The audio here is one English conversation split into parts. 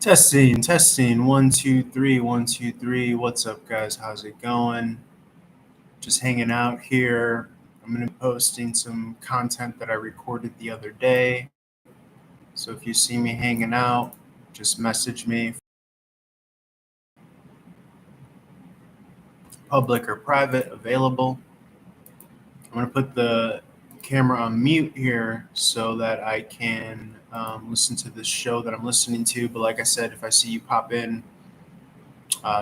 Testing, testing. 1, 2, 3, 1, 2, 3. What's up, guys? How's it going? Just hanging out here. I'm going to be posting some content that I recorded the other day. So if you see me hanging out, just message me, public or private, available. I'm going to put the camera on mute here so that I can listen to this show that I'm listening to. But like I said, if I see you pop in,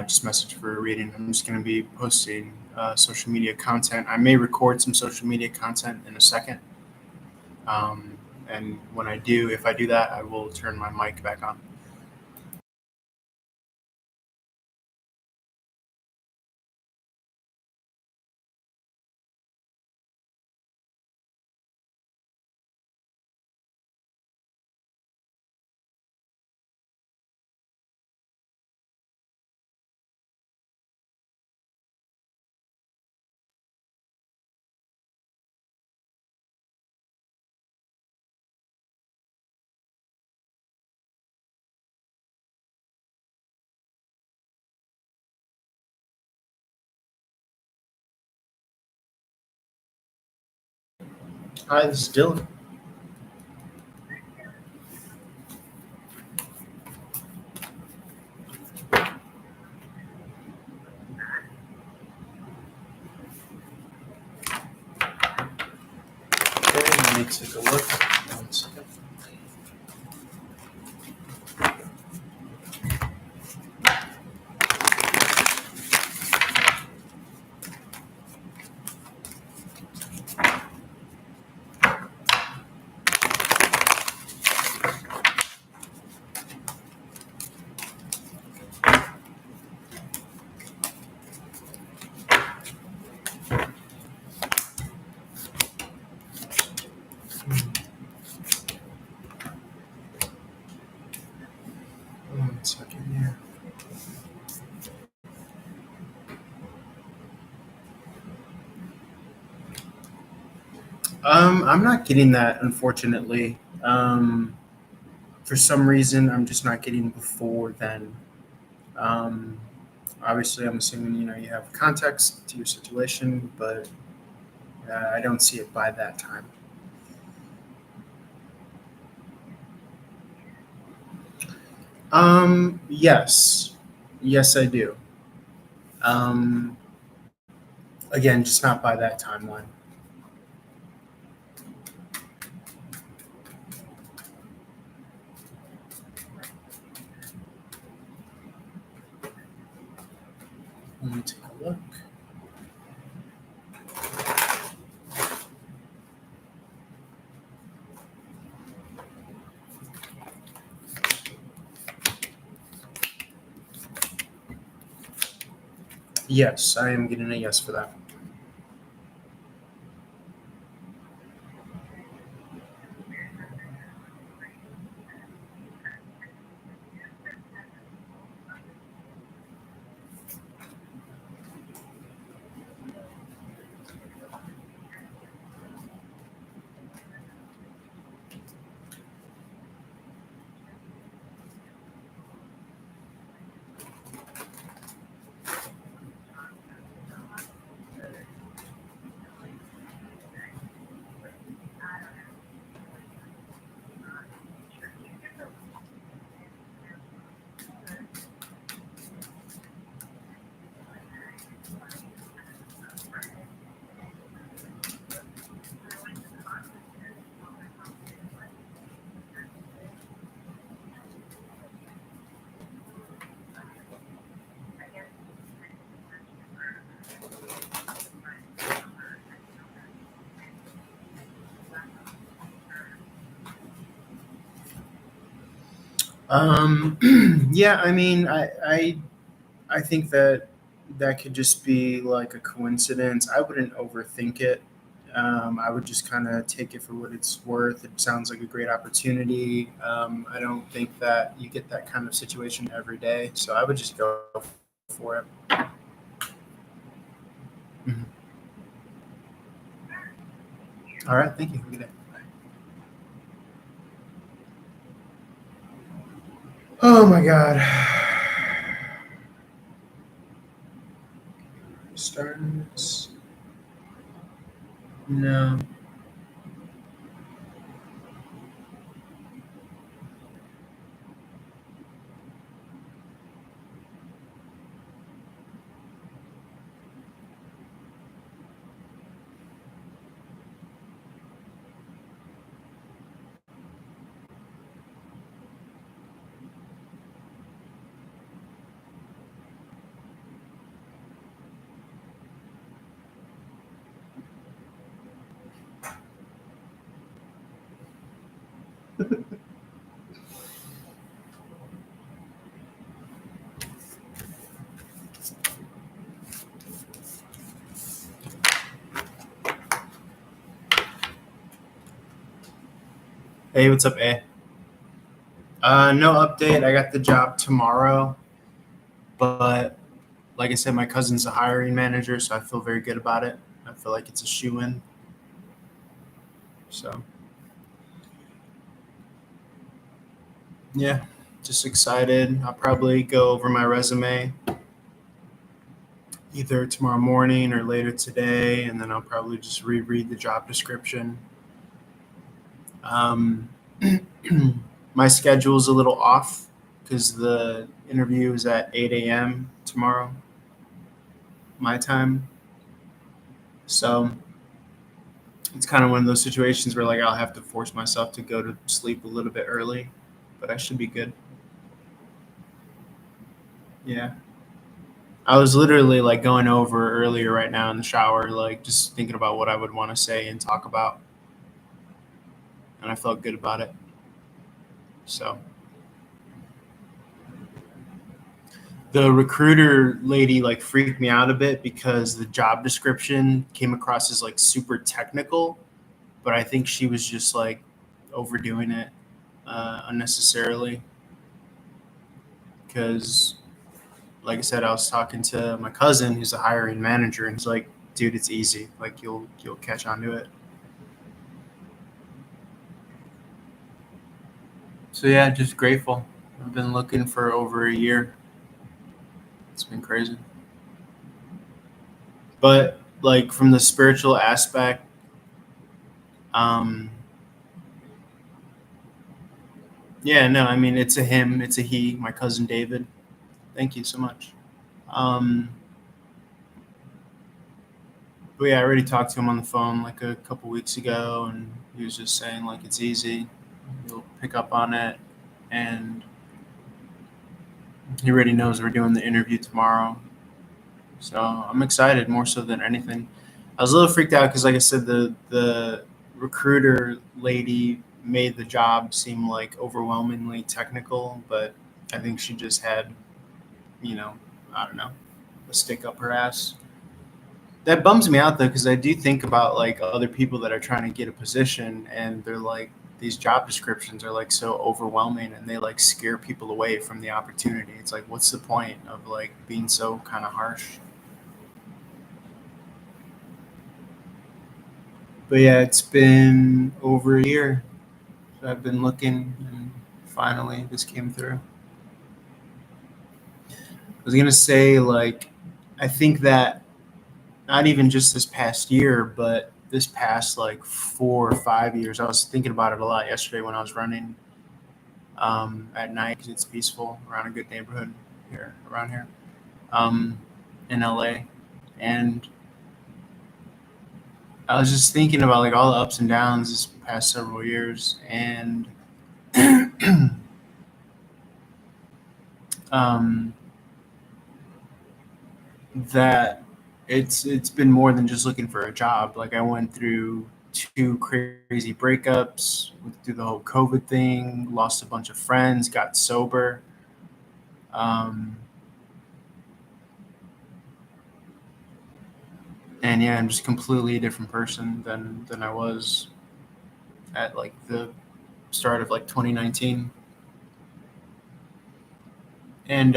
just message for a reading. I'm just going to be posting social media content. I may record some social media content in a second. And when I do, if I do that, I will turn my mic back on. Hi, this is Dylan. Okay, let me take a look. 1 second. One second here. I'm not getting that, unfortunately. For some reason, I'm just not getting before then. Um, Obviously, I'm assuming you have context to your situation, but I don't see it by that time. Yes, yes, I do. Um, Again, just not by that timeline. Let me take a look. Yes, I am getting a yes for that. Yeah, I mean, I think that that could just be like a coincidence. I wouldn't overthink it. I would just kind of take it for what it's worth. It sounds like a great opportunity. I don't think that you get that kind of situation every day, so I would just go for it. Mhm. All right, thank you. Have a good day. Oh my God. Starting this. No. Hey, what's up, A? No update. I got the job tomorrow, but like I said, my cousin's a hiring manager, so I feel very good about it. I feel like it's a shoe-in. So, yeah, just excited. I'll probably go over my resume either tomorrow morning or later today, and then I'll probably just reread the job description. Um, my schedule's a little off because the interview is at 8 a.m. tomorrow, my time. So it's kind of one of those situations where like I'll have to force myself to go to sleep a little bit early, but I should be good. Yeah. I was literally like going over earlier right now in the shower, like just thinking about what I would want to say and talk about, and I felt good about it. So the recruiter lady like freaked me out a bit because the job description came across as like super technical, but I think she was just like overdoing it unnecessarily because like I said, I was talking to my cousin who's a hiring manager, and he's like, "Dude, it's easy. Like you'll catch on to it." So yeah, just grateful. I've been looking for over a year. It's been crazy, but like from the spiritual aspect, um, yeah, no, I mean it's a him, it's a he. My cousin David. Thank you so much. Um, but yeah, I already talked to him on the phone like a couple weeks ago, and he was just saying like it's easy. You'll pick up on it, and he already knows we're doing the interview tomorrow. So I'm excited more so than anything. I was a little freaked out because, like I said, the recruiter lady made the job seem like overwhelmingly technical, but I think she just had, you know, I don't know, a stick up her ass. That bums me out though, because I do think about like other people that are trying to get a position, and they're like these job descriptions are like so overwhelming, and they like scare people away from the opportunity. It's like, what's the point of like being so kind of harsh? But yeah, it's been over a year. So I've been looking, and finally this came through. I was gonna say like, I think that not even just this past year, but this past like 4 or 5 years. I was thinking about it a lot yesterday when I was running at night because it's peaceful around a good neighborhood here around here um, in LA, and I was just thinking about like all the ups and downs this past several years, and um, that it's been more than just looking for a job. Like I went through two crazy breakups, went through the whole COVID thing, lost a bunch of friends, got sober. Um, and yeah, I'm just completely a different person than I was at like the start of like 2019. And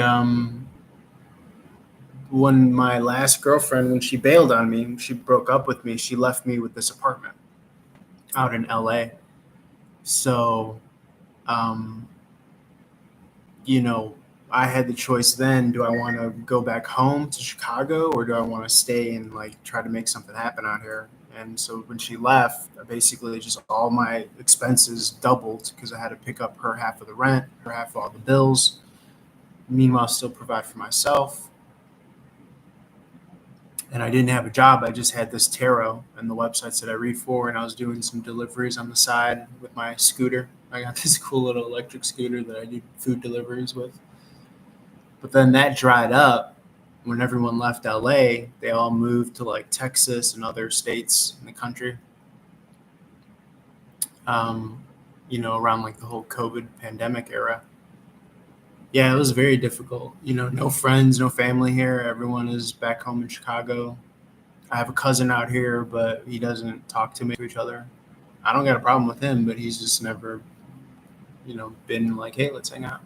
when my last girlfriend, when she bailed on me, she broke up with me. She left me with this apartment out in LA. So um, you know, I had the choice then, do I want to go back home to Chicago or do I want to stay and like try to make something happen out here? And so when she left, basically just all my expenses doubled because I had to pick up her half of the rent, her half of all the bills, meanwhile still provide for myself. And I didn't have a job. I just had this tarot and the websites that I read for, and I was doing some deliveries on the side with my scooter. I got this cool little electric scooter that I do food deliveries with. But then that dried up when everyone left LA. They all moved to like Texas and other states in the country. Um, around like the whole COVID pandemic era. Yeah, it was very difficult. No friends, no family here. Everyone is back home in Chicago. I have a cousin out here, but he doesn't talk to me to each other. I don't got a problem with him, but he's just never, been like, hey, let's hang out.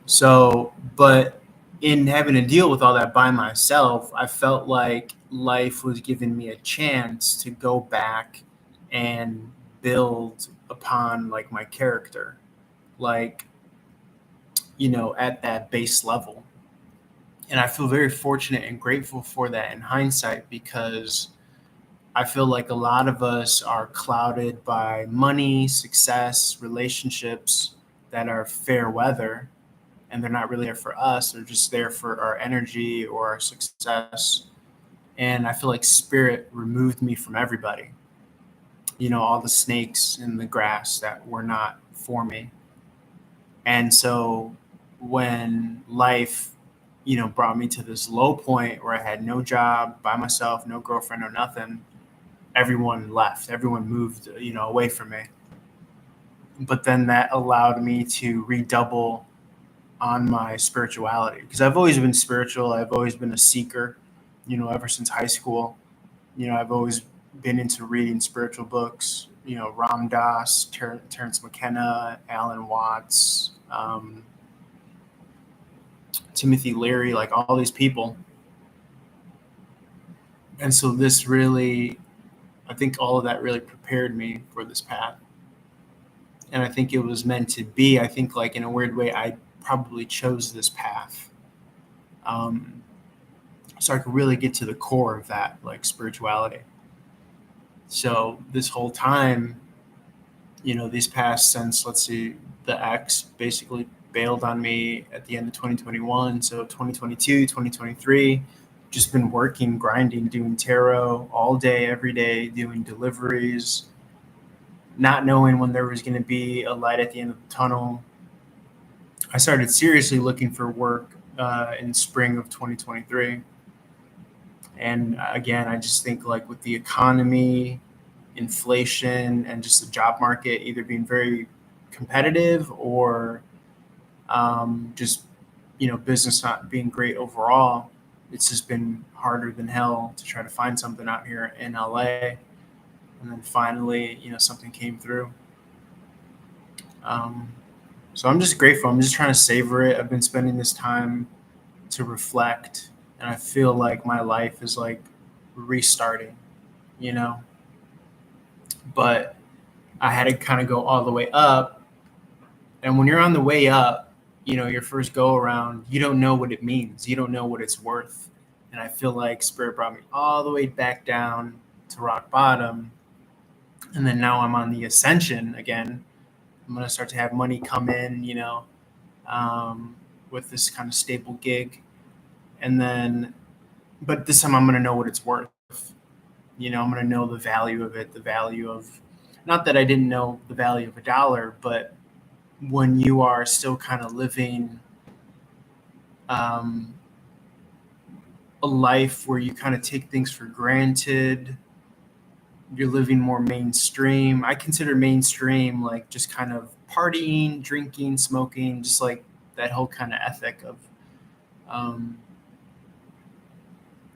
So, but in having to deal with all that by myself, I felt like life was giving me a chance to go back and build upon like my character, like, at that base level. And I feel very fortunate and grateful for that in hindsight because I feel like a lot of us are clouded by money, success, relationships that are fair weather, and they're not really there for us. They're just there for our energy or our success. And I feel like spirit removed me from everybody. All the snakes in the grass that were not for me. And so when life, brought me to this low point where I had no job, by myself, no girlfriend, no nothing, everyone left. Everyone moved, away from me. But then that allowed me to redouble on my spirituality because I've always been spiritual. I've always been a seeker, ever since high school. I've always been into reading spiritual books, Ram Dass, Terrence McKenna, Alan Watts, Timothy Leary, like all these people. And so this really, I think all of that really prepared me for this path. And I think it was meant to be. I think, like, in a weird way, I probably chose this path. Um, so I could really get to the core of that, like spirituality. So this whole time, these past since, let's see, the ex basically bailed on me at the end of 2021. So 2022, 2023, just been working, grinding, doing tarot all day, every day, doing deliveries, not knowing when there was going to be a light at the end of the tunnel. I started seriously looking for work in spring of 2023. And again, I just think like with the economy, inflation, and just the job market either being very competitive or just, business not being great overall, it's just been harder than hell to try to find something out here in LA. And then finally, something came through. Um, so I'm just grateful. I'm just trying to savor it. I've been spending this time to reflect, and I feel like my life is like restarting, you know. But I had to kind of go all the way up, and when you're on the way up, your first go around, you don't know what it means. You don't know what it's worth. And I feel like Spirit brought me all the way back down to rock bottom, and then now I'm on the ascension again. I'm gonna start to have money come in, um, with this kind of stable gig, and then, but this time I'm gonna know what it's worth. I'm gonna know the value of it, the value of, not that I didn't know the value of a dollar, but when you are still kind of living um, a life where you kind of take things for granted, you're living more mainstream. I consider mainstream like just kind of partying, drinking, smoking, just like that whole kind of ethic of um,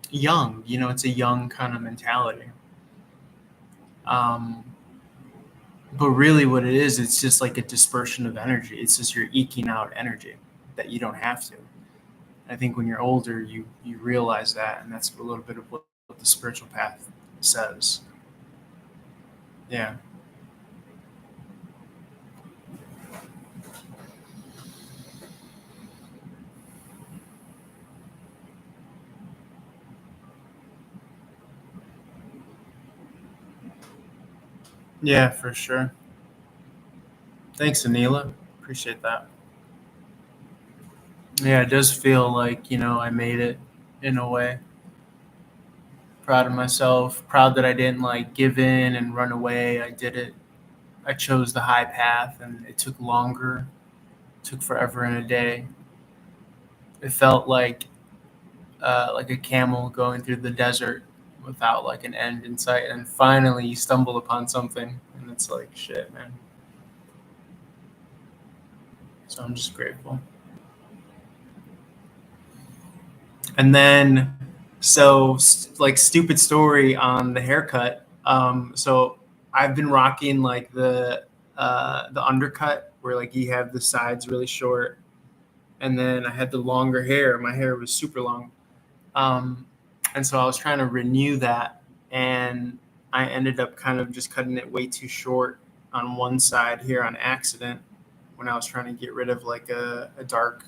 young. It's a young kind of mentality. Um, but really, what it is, it's just like a dispersion of energy. It's just you're eking out energy that you don't have to. I think when you're older, you realize that, and that's a little bit of what the spiritual path says. Yeah. Yeah, for sure. Thanks, Anila. Appreciate that. Yeah, it does feel like, I made it in a way. Proud of myself. Proud that I didn't like give in and run away. I did it. I chose the high path and it took longer. It took forever and a day. It felt like a camel going through the desert without like an end in sight. And finally you stumble upon something and it's like shit, man. So I'm just grateful. And then, like stupid story on the haircut. So I've been rocking like the undercut where like you have the sides really short, and then I had the longer hair. My hair was super long, um, and so I was trying to renew that, and I ended up kind of just cutting it way too short on one side here on accident when I was trying to get rid of like a dark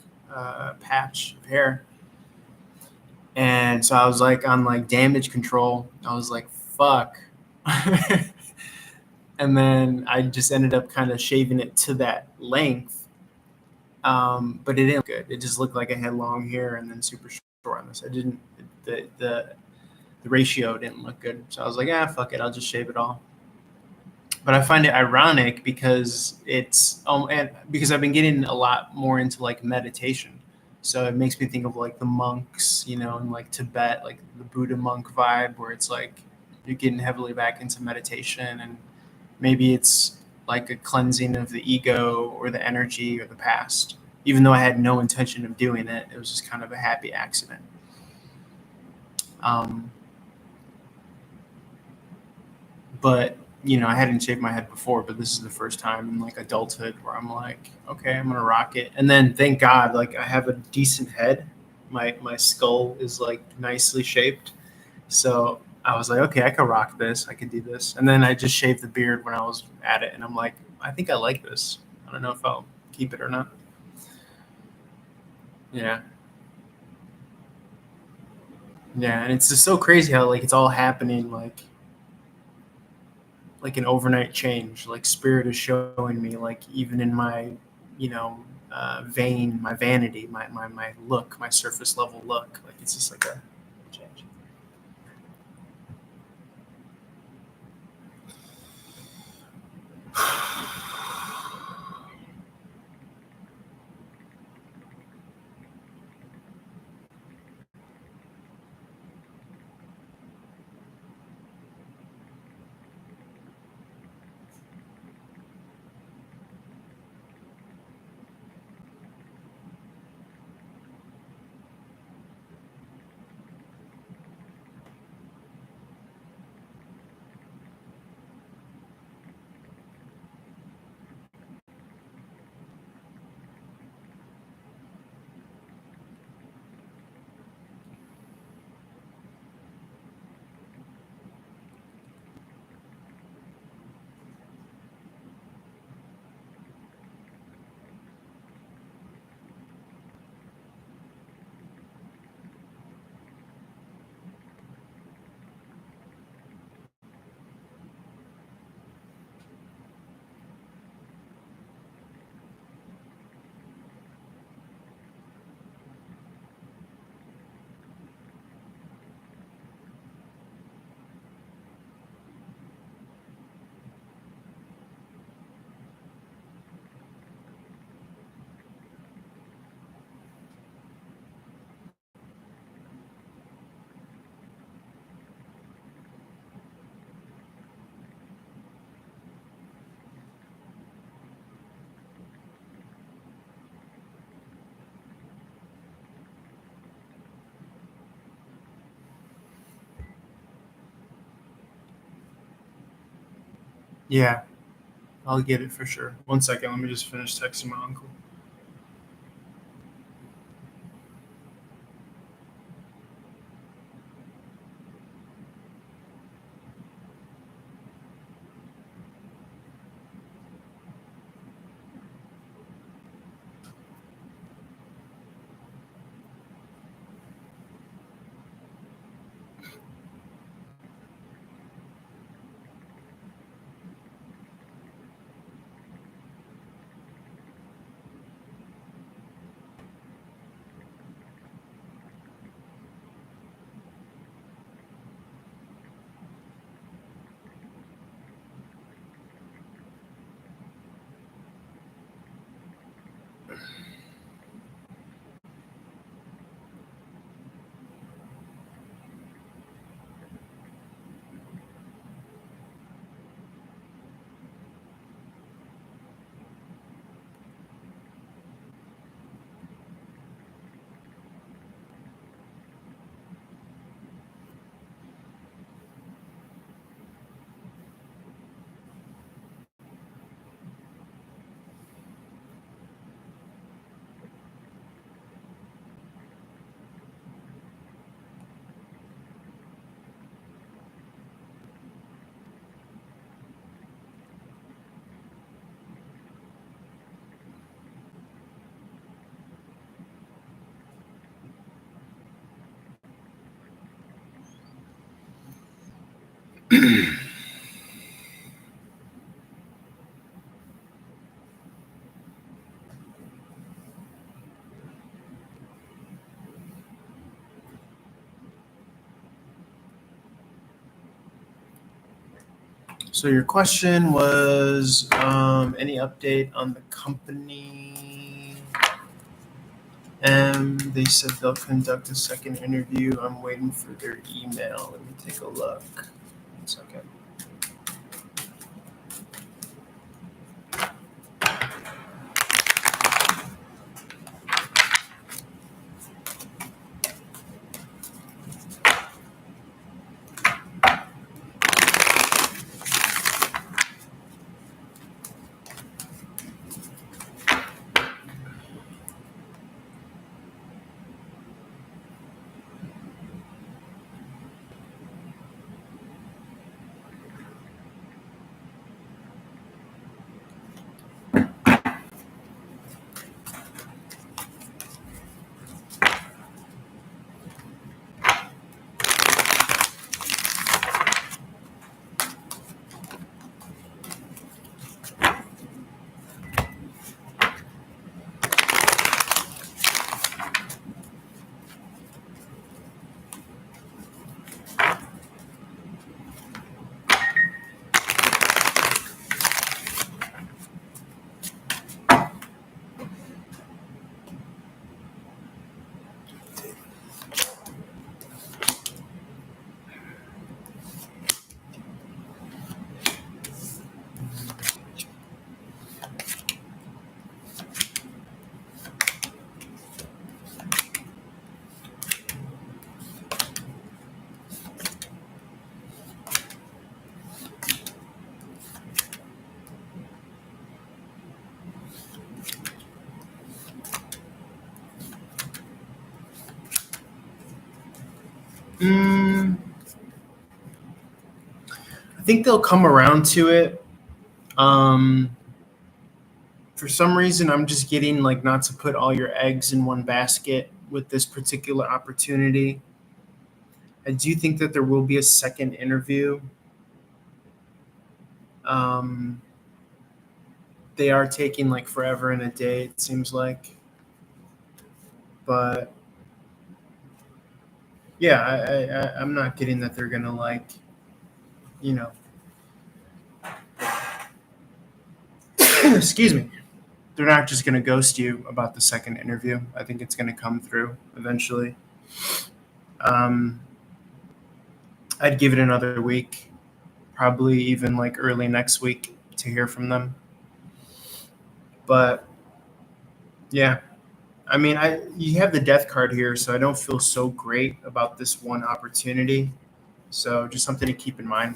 patch of hair. And so I was like on like damage control. I was like, fuck. And then I just ended up kind of shaving it to that length. But it didn't look good. It just looked like I had long hair and then super short on this. I didn't, the ratio didn't look good. So I was like, ah, fuck it. I'll just shave it all. But I find it ironic because and because I've been getting a lot more into like meditation. So it makes me think of like the monks, in like Tibet, like the Buddha monk vibe, where it's like you're getting heavily back into meditation, and maybe it's like a cleansing of the ego or the energy or the past. Even though I had no intention of doing it, it was just kind of a happy accident. Um, but I hadn't shaved my head before, but this is the first time in like adulthood where I'm like, okay, I'm gonna rock it. And then thank God, like I have a decent head. My skull is like nicely shaped, so I was like, okay, I could rock this. I could do this. And then I just shaved the beard when I was at it, and I'm like, I think I like this. I don't know if I'll keep it or not. Yeah, yeah, and it's just so crazy how like it's all happening like an overnight change. Like spirit is showing me, like even in my, you know, vain, my vanity, my look, my surface level look. Like it's just like a change. Yeah, I'll get it for sure. One second, let me just finish texting my uncle. So your question was any update on the company? They said they'll conduct a second interview. I'm waiting for their email. Let me take a look. 1 second. I think they'll come around to it. For some reason, I'm just getting like not to put all your eggs in one basket with this particular opportunity. I do think that there will be a second interview. Um, they are taking like forever and a day, it seems like. But yeah, I'm not getting that they're gonna like, you know, excuse me. They're not just gonna ghost you about the second interview. I think it's gonna come through eventually. Um, I'd give it another week, probably even like early next week to hear from them. But yeah, I mean, I you have the death card here, so I don't feel so great about this one opportunity. So just something to keep in mind.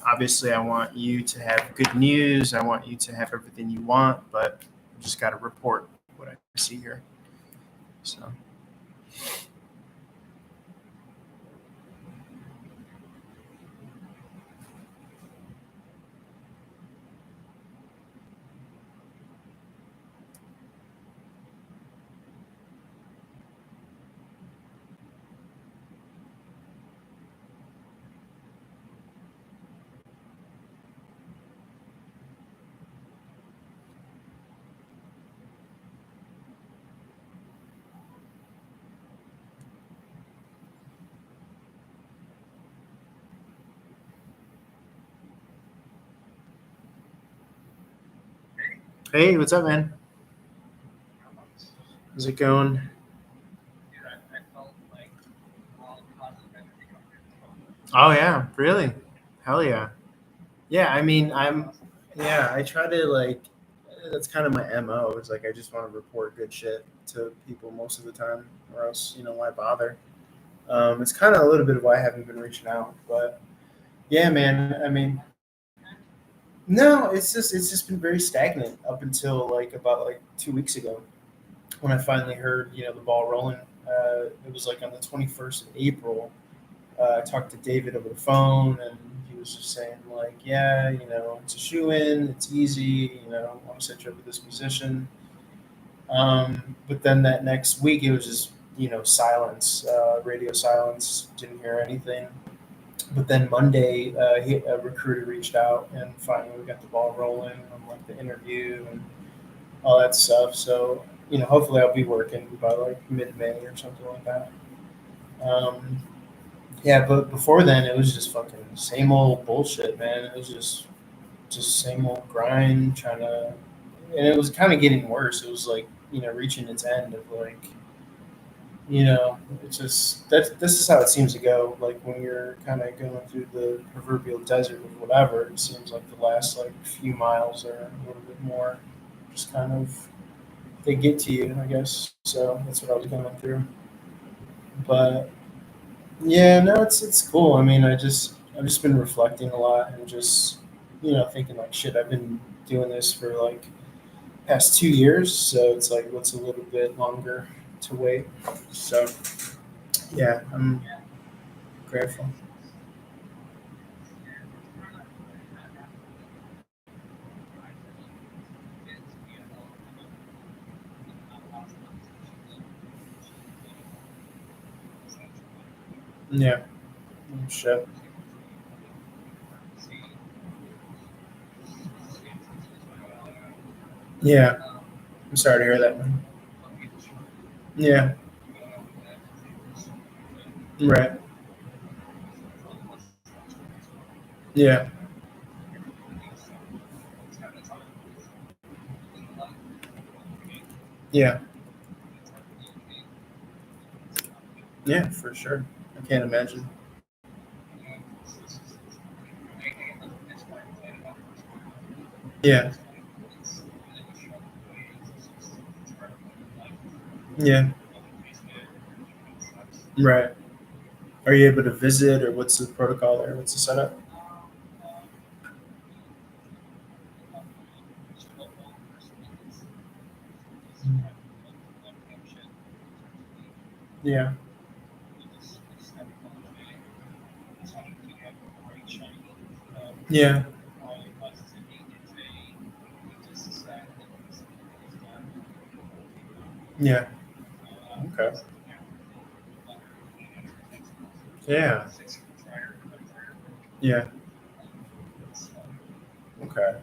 Obviously, I want you to have good news. I want you to have everything you want, but I just got to report what I see here. So, hey, what's up, man? How's it going? Oh yeah, really? Hell yeah. Yeah, I mean, yeah, I try to like, that's kind of my MO. It's like I just want to report good shit to people most of the time, or else, why bother? It's kind of a little bit of why I haven't been reaching out, but yeah, man. I mean, no, it's just been very stagnant up until like about like 2 weeks ago when I finally heard the ball rolling. It was like on the 21st of April. I talked to David over the phone, and he was just saying like, yeah, it's a shoe in, it's easy, I want to set you up with this musician. But then that next week, it was just silence, radio silence. Didn't hear anything. But then Monday, a recruiter reached out, and finally we got the ball rolling on like the interview and all that stuff. So hopefully I'll be working by like mid-May or something like that. Um, yeah, but before then it was just fucking same old bullshit, man. It was just same old grind, trying to, and it was kind of getting worse. It was like reaching its end of like it's just that this is how it seems to go. Like when you're kind of going through the proverbial desert of whatever, it seems like the last like few miles are a little bit more just kind of they get to you, I guess. So that's what I was going through. But yeah, no, it's cool. I mean, I've just been reflecting a lot and just thinking like shit. I've been doing this for like past 2 years, so it's like what's a little bit longer to wait. So yeah, I'm grateful. Yeah, shit. Yeah, I'm sorry to hear that, man. Yeah, right. Yeah, yeah, yeah, for sure. I can't imagine. Yeah, yeah, right. Are you able to visit, or what's the protocol there? What's the setup? Yeah, yeah, yeah. Okay. Yeah, yeah. Okay.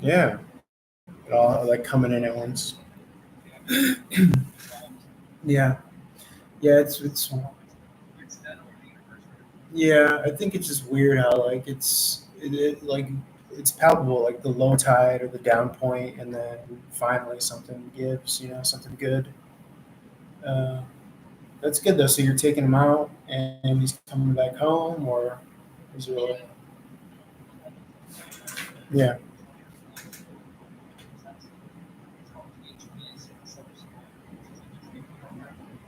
Yeah. All like coming in at once. Yeah, yeah. It's yeah. I think it's just weird how like like it's palpable, like the low tide or the down point, and then finally something gives. Something good. Uh, that's good though. So you're taking him out, and he's coming back home, or is it really? Yeah,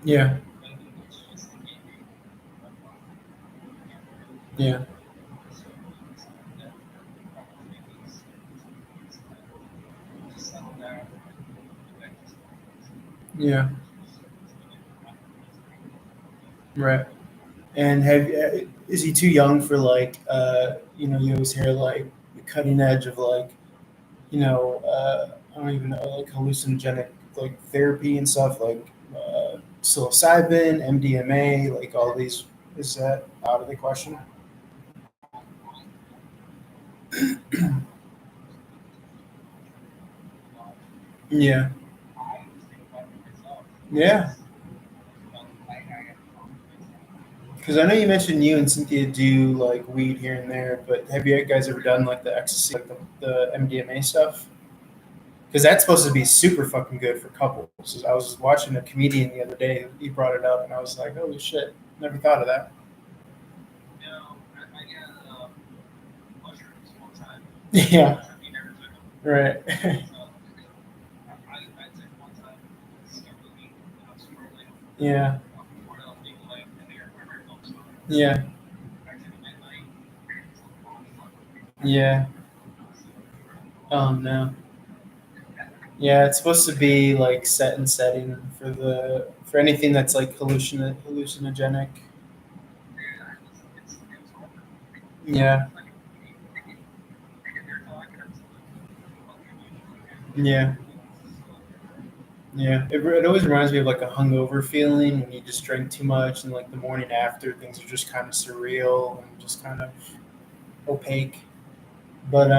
yeah, yeah, yeah. Right. And is he too young for like you always hear like the cutting edge of like I don't even know like hallucinogenic like therapy and stuff like psilocybin, MDMA, like all these. Is that out of the question? Yeah, yeah. Because I know you mentioned you and Cynthia do like weed here and there, but have you guys ever done like the ecstasy, like the MDMA stuff? Because that's supposed to be super fucking good for couples. I was watching a comedian the other day. He brought it up, and I was like, "Holy shit! Never thought of that." Yeah. Right. Yeah. Yeah. Yeah. No. Yeah, it's supposed to be like set and setting for anything that's like hallucinogenic. Yeah. Yeah. Yeah, it always reminds me of like a hungover feeling when you just drink too much, and like the morning after, things are just kind of surreal and just kind of opaque. But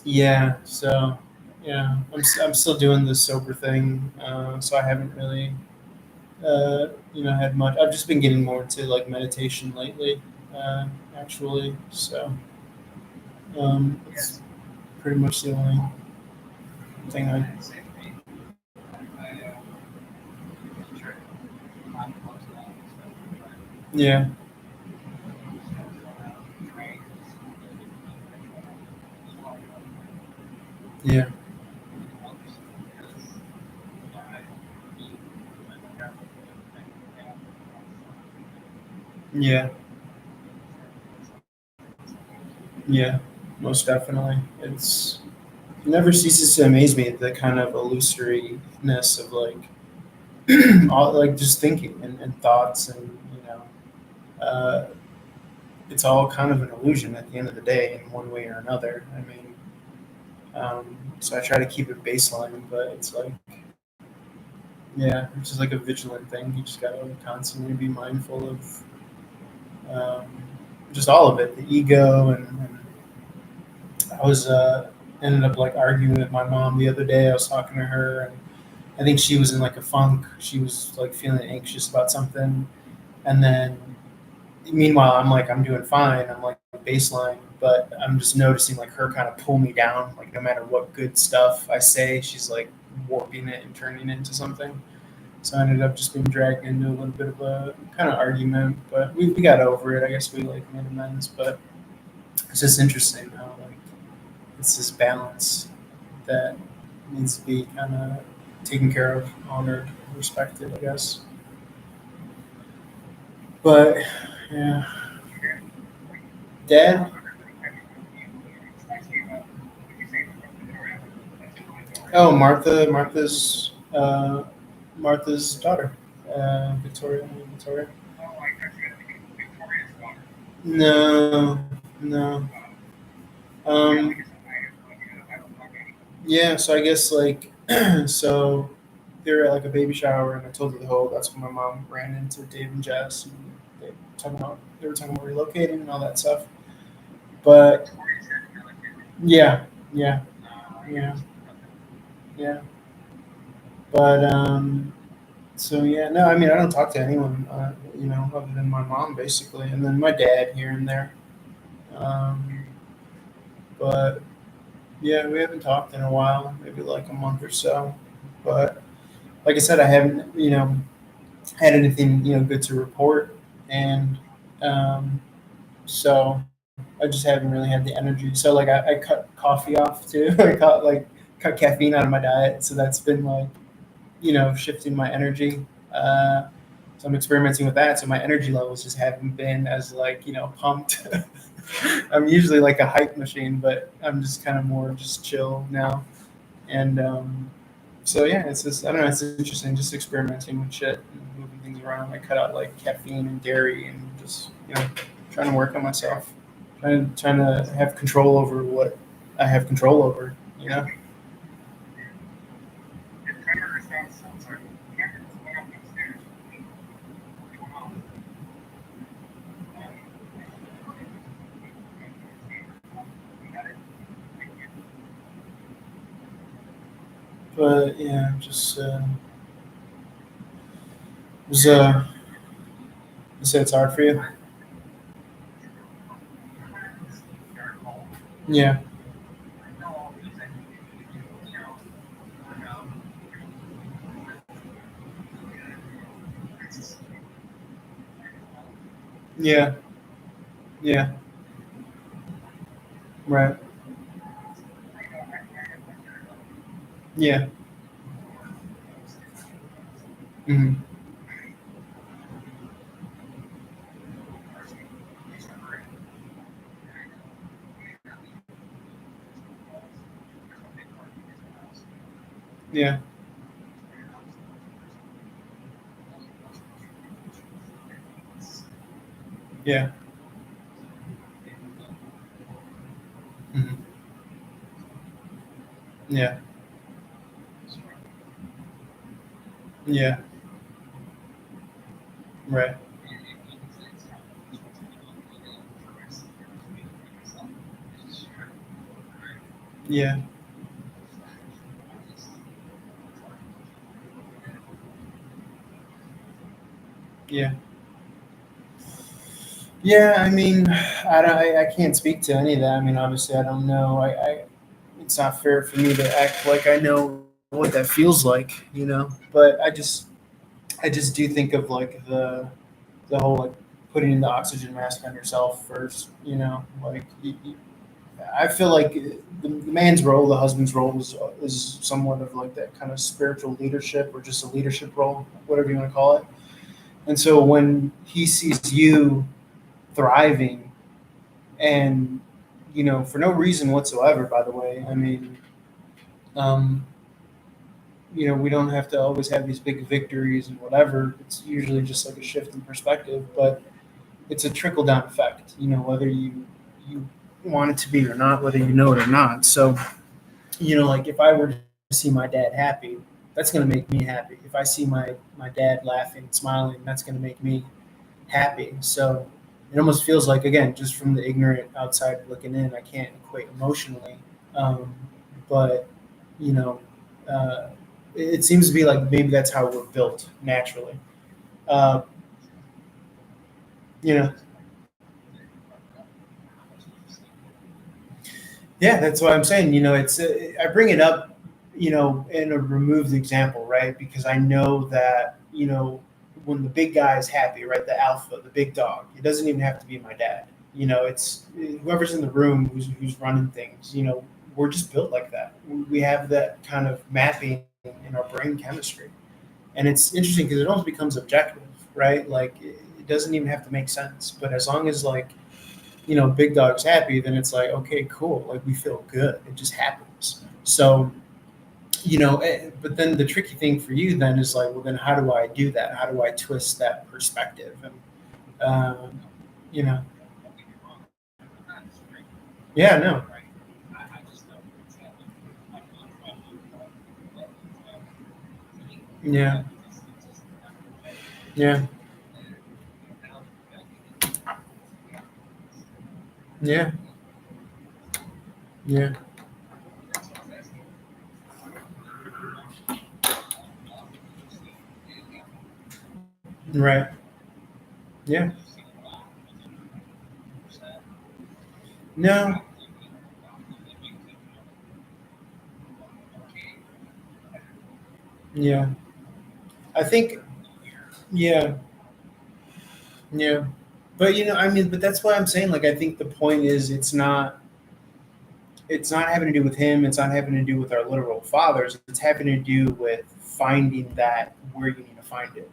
yeah. So yeah, I'm still doing the sober thing, so I haven't really had much. I've just been getting more into like meditation lately, uh, actually. So it's pretty much the only thing I. Yeah. Yeah. Yeah. Yeah. Most definitely. It never ceases to amaze me the kind of illusoriness of like all like just thinking and thoughts and uh, it's all kind of an illusion at the end of the day in one way or another. I mean, so I try to keep it baseline, but it's like, yeah, it's just like a vigilant thing. You just gotta constantly be mindful of um, just all of it, the ego, and I was ended up like arguing with my mom the other day. I was talking to her, and I think she was in like a funk. She was like feeling anxious about something, and then meanwhile I'm doing fine. I'm like baseline, but I'm just noticing like her kind of pull me down. Like no matter what good stuff I say, she's like warping it and turning it into something. So I ended up just being dragged into a little bit of a kind of argument, but we got over it. I guess we like made amends, but it's just interesting how like it's this balance that needs to be kind of taken care of, honored, respected, I guess. But yeah, Dad. Oh, Martha's daughter, Victoria. Victoria. No, no. Um, yeah. So I guess like, so they were at like a baby shower, and I told her the whole. That's when my mom ran into Dave and Jess, and they were talking about relocating and all that stuff. But yeah, yeah, yeah, yeah. But so yeah, no, I mean I don't talk to anyone, other than my mom basically, and then my dad here and there. Um, but yeah, we haven't talked in a while, maybe like a month or so. But like I said, I haven't, had anything, good to report, and um, so I just haven't really had the energy. So like I cut coffee off too. cut caffeine out of my diet, so that's been like shifting my energy. So I'm experimenting with that. So my energy levels just haven't been as like pumped. I'm usually like a hype machine, but I'm just kind of more just chill now. And so yeah, it's just I don't know. It's interesting just experimenting with shit and moving things around. I cut out like caffeine and dairy and just trying to work on myself, trying to have control over what I have control over. But yeah, just was you said it's hard for you. Yeah, yeah, yeah, right, yeah, hmm, yeah, yeah, hmm, yeah, Yeah. Right. Yeah. Yeah. Yeah. I mean, I can't speak to any of that. I mean, obviously, I don't know. It's not fair for me to act like I know what that feels like, you know. But I just do think of like the whole like putting the oxygen mask on yourself first, you know. Like, I feel like the man's role, the husband's role, is somewhat of like that kind of spiritual leadership or just a leadership role, whatever you want to call it. And so when he sees you thriving and for no reason whatsoever, by the way, I mean, um, we don't have to always have these big victories and whatever. It's usually just like a shift in perspective, but it's a trickle down effect, whether you want it to be or not, whether you know it or not. So, like if I were to see my dad happy, that's going to make me happy. If I see my dad laughing, smiling, that's going to make me happy. So it almost feels like, again, just from the ignorant outside looking in, I can't equate emotionally. Um, but, you know, uh, it seems to be like maybe that's how we're built naturally. Uh, you know, yeah, that's what I'm saying. It's I bring it up, in a removed example, right? Because I know that when the big guy is happy, right, the alpha, the big dog, it doesn't even have to be my dad. It's whoever's in the room who's running things. We're just built like that. We have that kind of mapping in our brain chemistry, and it's interesting because it almost becomes objective, right? Like it doesn't even have to make sense, but as long as like big dog's happy, then it's like, okay, cool. Like we feel good. It just happens. So, but then the tricky thing for you then is like, well, then how do I do that? How do I twist that perspective? And, you know, yeah, no. Yeah, yeah, yeah, yeah. Right. Yeah. No. Yeah. I think, yeah, yeah. But I mean, but that's why I'm saying, like, I think the point is it's not having to do with him. It's not having to do with our literal fathers. It's having to do with finding that where you need to find it,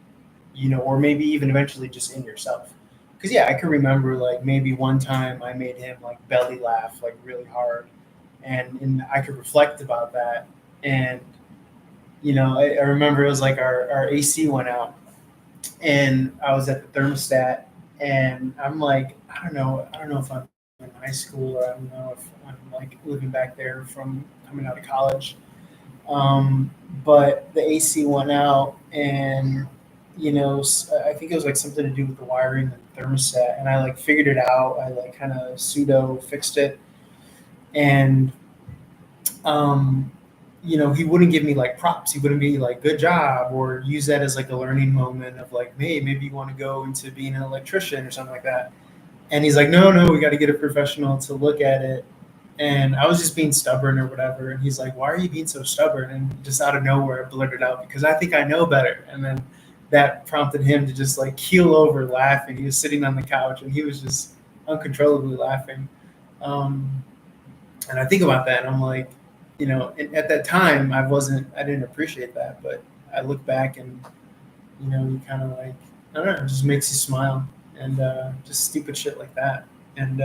or maybe even eventually just in yourself. Because yeah, I can remember like maybe one time I made him like belly laugh like really hard, and I could reflect about that. And I remember it was like our AC went out, and I was at the thermostat, and I'm like, I don't know if I'm in high school or I don't know if I'm like living back there from coming out of college. Um, but the AC went out, and I think it was like something to do with the wiring and the thermostat, and I like figured it out. I like kind of pseudo fixed it, and um, he wouldn't give me like props. He wouldn't be like, good job, or use that as like a learning moment of like, hey, maybe you want to go into being an electrician or something like that. And he's like, no, no, we got to get a professional to look at it. And I was just being stubborn or whatever. And he's like, why are you being so stubborn? And just out of nowhere, I blurted out, because I think I know better. And then that prompted him to just like keel over laughing. He was sitting on the couch and he was just uncontrollably laughing. Um, and I think about that, and I'm like, at that time, I didn't appreciate that, but I look back and you kind of like, I don't know, it just makes you smile, and just stupid shit like that. And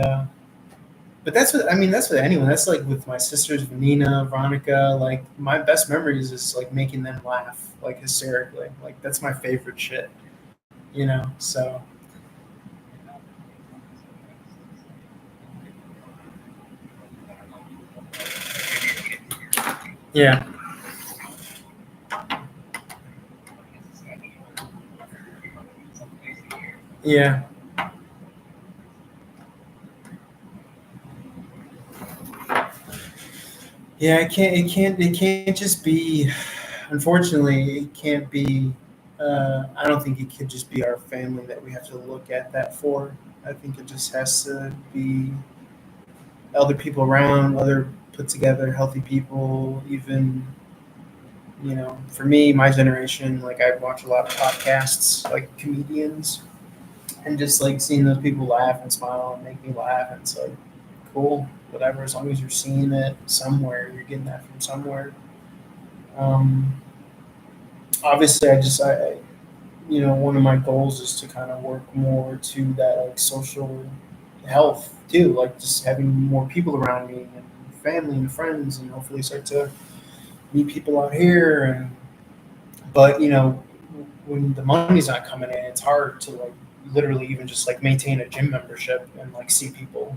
but that's what I mean. That's with anyone. That's like with my sisters, Vanina, Veronica. Like my best memories is like making them laugh, like hysterically. Like that's my favorite shit. So yeah, Yeah. Yeah, it can't just be, unfortunately, it can't be, I don't think it could just be our family that we have to look at that for. I think it just has to be other people around, other put together, healthy people, even, for me, my generation, like I watch a lot of podcasts, like comedians, and just like seeing those people laugh and smile and make me laugh. And it's like, cool, whatever, as long as you're seeing it somewhere, you're getting that from somewhere. Um, Obviously, one of my goals is to kind of work more to that like social health too, like just having more people around me and family and friends, and hopefully start to meet people out here. And but when the money's not coming in, it's hard to like literally even just like maintain a gym membership and like see people.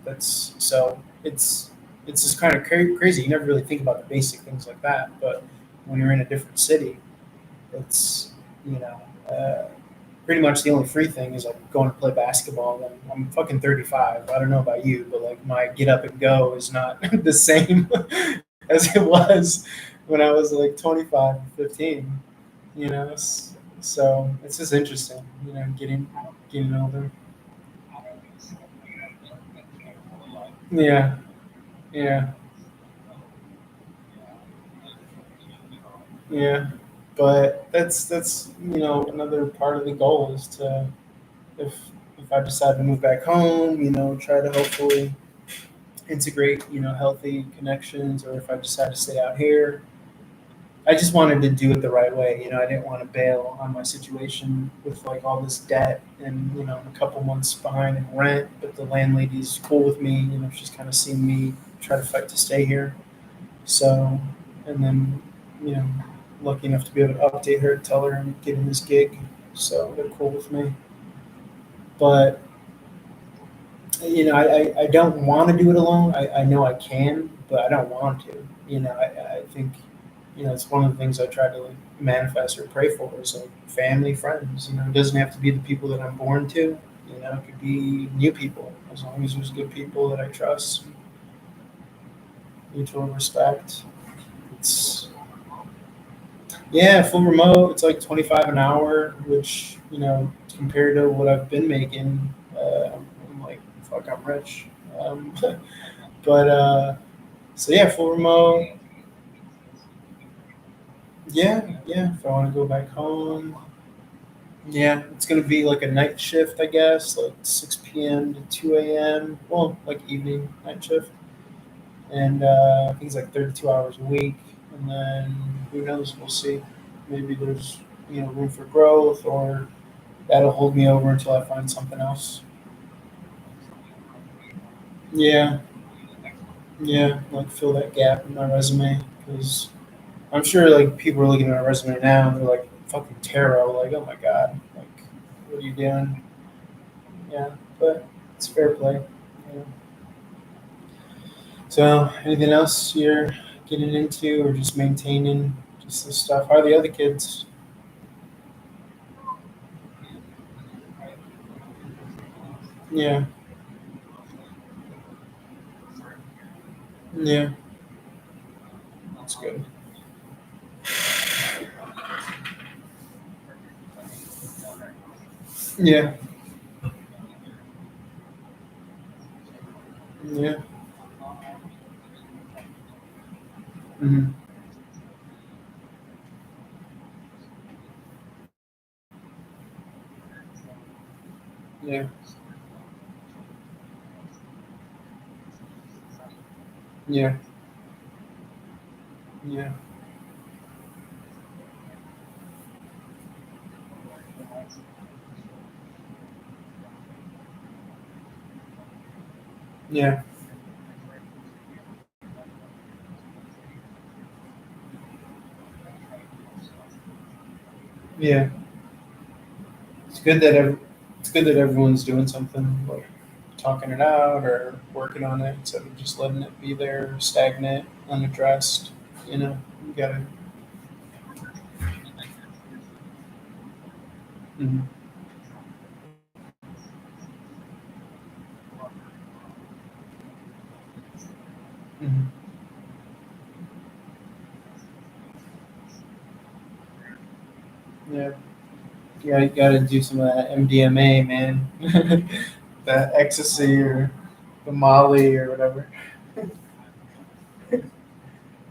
That's so it's just kind of crazy. You never really think about the basic things like that, but when you're in a different city, it's you know uh, pretty much the only free thing is like going to play basketball. And I'm fucking 35. I don't know about you, but like my get up and go is not the same as it was when I was like 25 or 15. So it's just interesting, getting older. Yeah, yeah, yeah. But that's another part of the goal is to, if if I decide to move back home, try to hopefully integrate, healthy connections, or if I decide to stay out here, I just wanted to do it the right way. I didn't want to bail on my situation with like all this debt and, I'm a couple months behind in rent, but the landlady's cool with me. She's kind of seen me try to fight to stay here. So, and then, you know, lucky enough to be able to update her, tell her I'm getting this gig. So they're cool with me. But I don't want to do it alone. I know I can, but I don't want to. I think, it's one of the things I try to like manifest or pray for is like family, friends. It doesn't have to be the people that I'm born to. It could be new people as long as there's good people that I trust, mutual respect. It's Yeah, full remote. It's like 25 an hour, which compared to what I've been making, I'm like, fuck, I'm rich. Um, but So yeah, full remote. Yeah. If I want to go back home, yeah, it's gonna be like a night shift, I guess, like 6 p.m. to 2 a.m. Well, like evening night shift, and I think it's like 32 hours a week. And then who knows? We'll see. Maybe there's room for growth, or that'll hold me over until I find something else. Yeah, yeah, like fill that gap in my resume because I'm sure like people are looking at my resume now and they're like fucking tarot, like oh my god, like what are you doing? Yeah, but it's fair play. Yeah. So anything else you're getting into or just maintaining just this stuff? How are the other kids? Yeah, yeah, that's good. Yeah, yeah, hmm, yeah, yeah, yeah, yeah, yeah. It's good that it's good that everyone's doing something like talking it out or working on it instead of just letting it be there stagnant, unaddressed. You gotta. Mhm. Mhm. Yeah. Yeah, you gotta do some of that MDMA, man. That ecstasy or the Molly or whatever.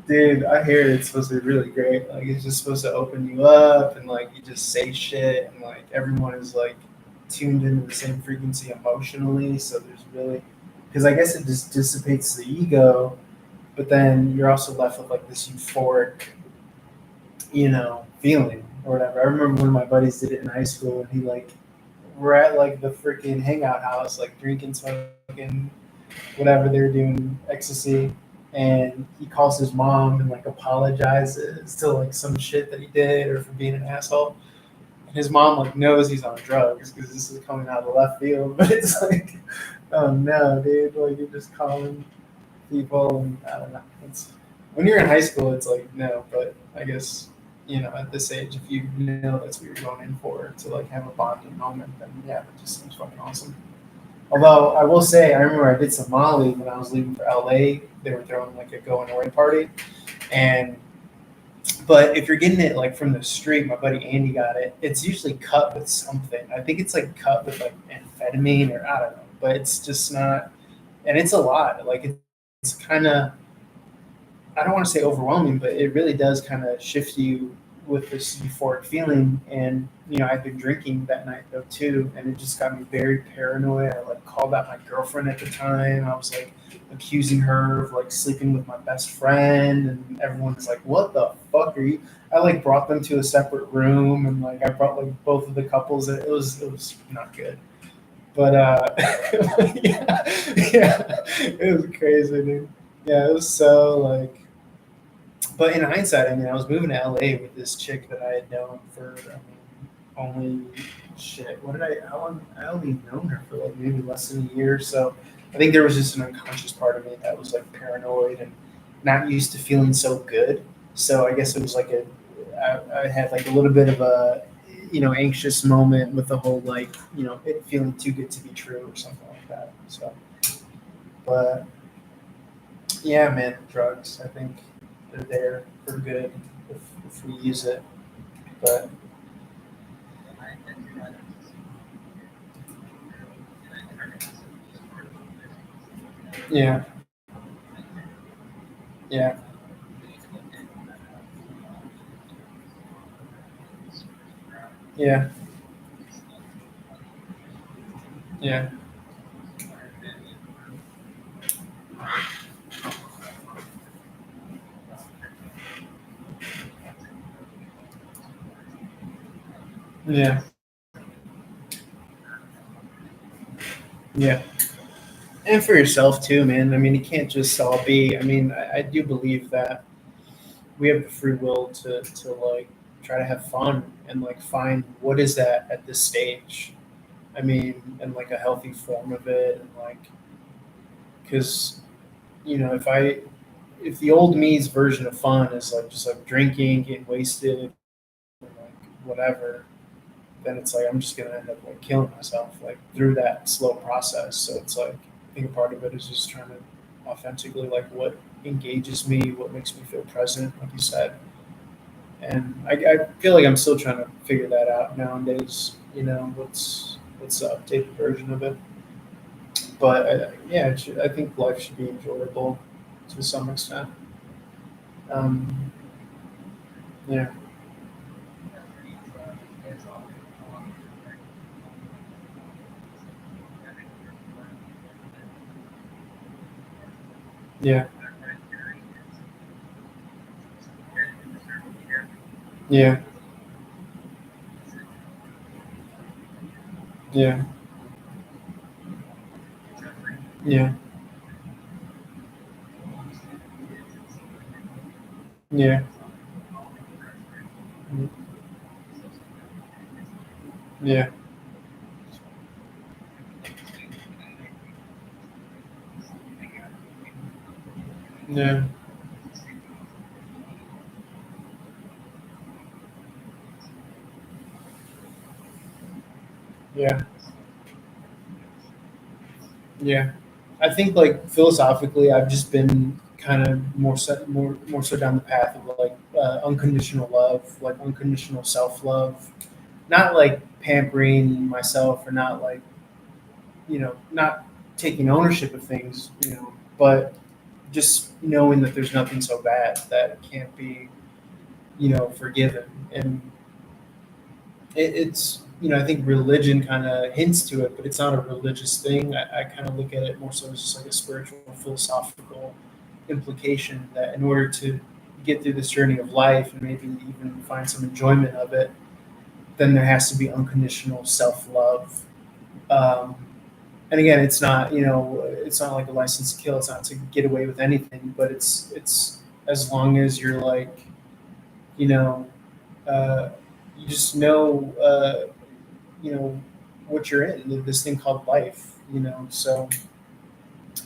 Dude, I hear it's supposed to be really great. Like it's just supposed to open you up and like you just say shit and like everyone is like tuned into the same frequency emotionally. So there's really because I guess it just dissipates the ego, but then you're also left with like this euphoric, feeling or whatever. I remember when my buddies did it in high school and he like we're at like the freaking hangout house, like drinking, smoking, whatever they're doing, ecstasy, and he calls his mom and like apologizes to like some shit that he did or for being an asshole. And his mom like knows he's on drugs because this is coming out of left field, but it's like, oh no, dude, like you're just calling people and I don't know. It's when you're in high school, it's like no, but I guess at this age, if you know that's what you're going in for to like have a bonding moment, then yeah, it just seems fucking awesome. Although I will say, I remember I did some Molly when I was leaving for LA. They were throwing like a going away party, and but if you're getting it like from the street, my buddy Andy got it. It's usually cut with something. I think it's like cut with like amphetamine or I don't know, but it's just not. And it's a lot. Like it's kind of I don't want to say overwhelming, but it really does kind of shift you with this euphoric feeling. And I've been drinking that night though too, and it just got me very paranoid. I like called out my girlfriend at the time. I was like accusing her of like sleeping with my best friend, and everyone was like, "What the fuck are you?" I like brought them to a separate room, and like I brought like both of the couples. It was not good. But yeah, yeah, it was crazy, dude. Yeah, it was so like but in hindsight, I mean, I was moving to LA with this chick that I had known for, only shit. What did I? How long? I only known her for like maybe less than a year. So I think there was just an unconscious part of me that was like paranoid and not used to feeling so good. So I guess it was like I had like a little bit of a, anxious moment with the whole like, it feeling too good to be true or something like that. So, but yeah, man, drugs. I think they're there for good if we use it. But yeah, yeah, yeah, yeah, yeah, yeah. And for yourself too, man. I mean, it can't just all be. I mean, I do believe that we have the free will to like try to have fun and like find what is that at this stage. I mean, and like a healthy form of it, and like because if the old me's version of fun is like just like drinking, getting wasted, and like whatever, then it's like I'm just gonna end up like killing myself like through that slow process. So it's like I think a part of it is just trying to authentically like what engages me, what makes me feel present, like you said. And I feel like I'm still trying to figure that out nowadays. What's the updated version of it? But yeah, I think life should be enjoyable to some extent. Um, yeah, yeah, yeah, yeah, yeah, yeah, yeah, yeah, yeah. Yeah. I think like philosophically, I've just been kind of more so down the path of like unconditional love, like unconditional self love, not like pampering myself or not like not taking ownership of things, but just knowing that there's nothing so bad that it can't be forgiven. And it's I think religion kind of hints to it, but it's not a religious thing. I kind of look at it more so as just like a spiritual philosophical implication that in order to get through this journey of life and maybe even find some enjoyment of it, then there has to be unconditional self-love. um, and again, it's not like a license to kill. It's not to get away with anything, but it's as long as you're like, you know, uh, you just you know, what you're in, this thing called life, So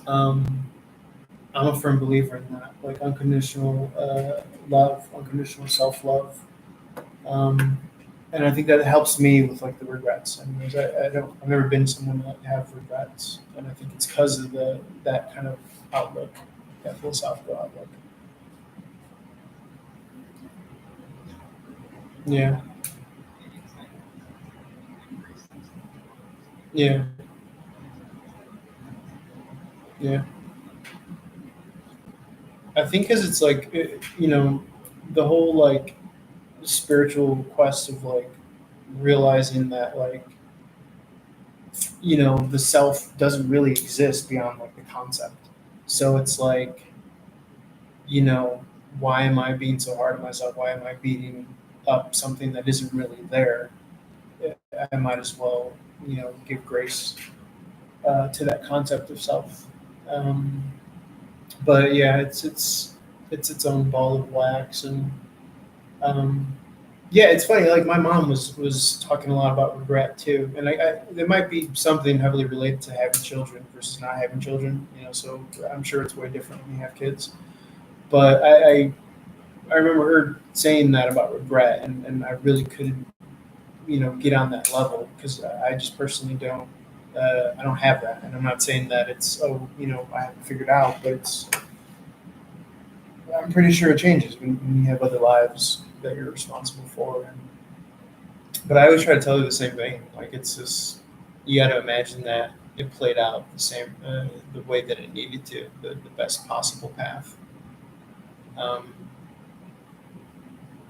um, I'm a firm believer in that, like unconditional love, unconditional self love. Um, and I think that helps me with like the regrets. I mean, I've never been someone that have regrets, and I think it's because of that kind of outlook, that philosophical outlook. Yeah, yeah, yeah. I think because it's like the whole like spiritual quest of like realizing that like the self doesn't really exist beyond like the concept. So it's like you know, why am I being so hard on myself? Why am I beating up something that isn't really there? I might as well, give grace to that concept of self. Um, but yeah, it's its own ball of wax, and um, yeah, it's funny. Like my mom was talking a lot about regret too, and there might be something heavily related to having children versus not having children. So I'm sure it's way different when you have kids. But I remember her saying that about regret, and I really couldn't, get on that level because I just personally don't. I don't have that, and I'm not saying that it's I haven't figured out, but I'm pretty sure it changes when you have other lives that you're responsible for. But I always try to tell her the same thing. Like it's just you got to imagine that it played out the way that it needed to, the best possible path. Um,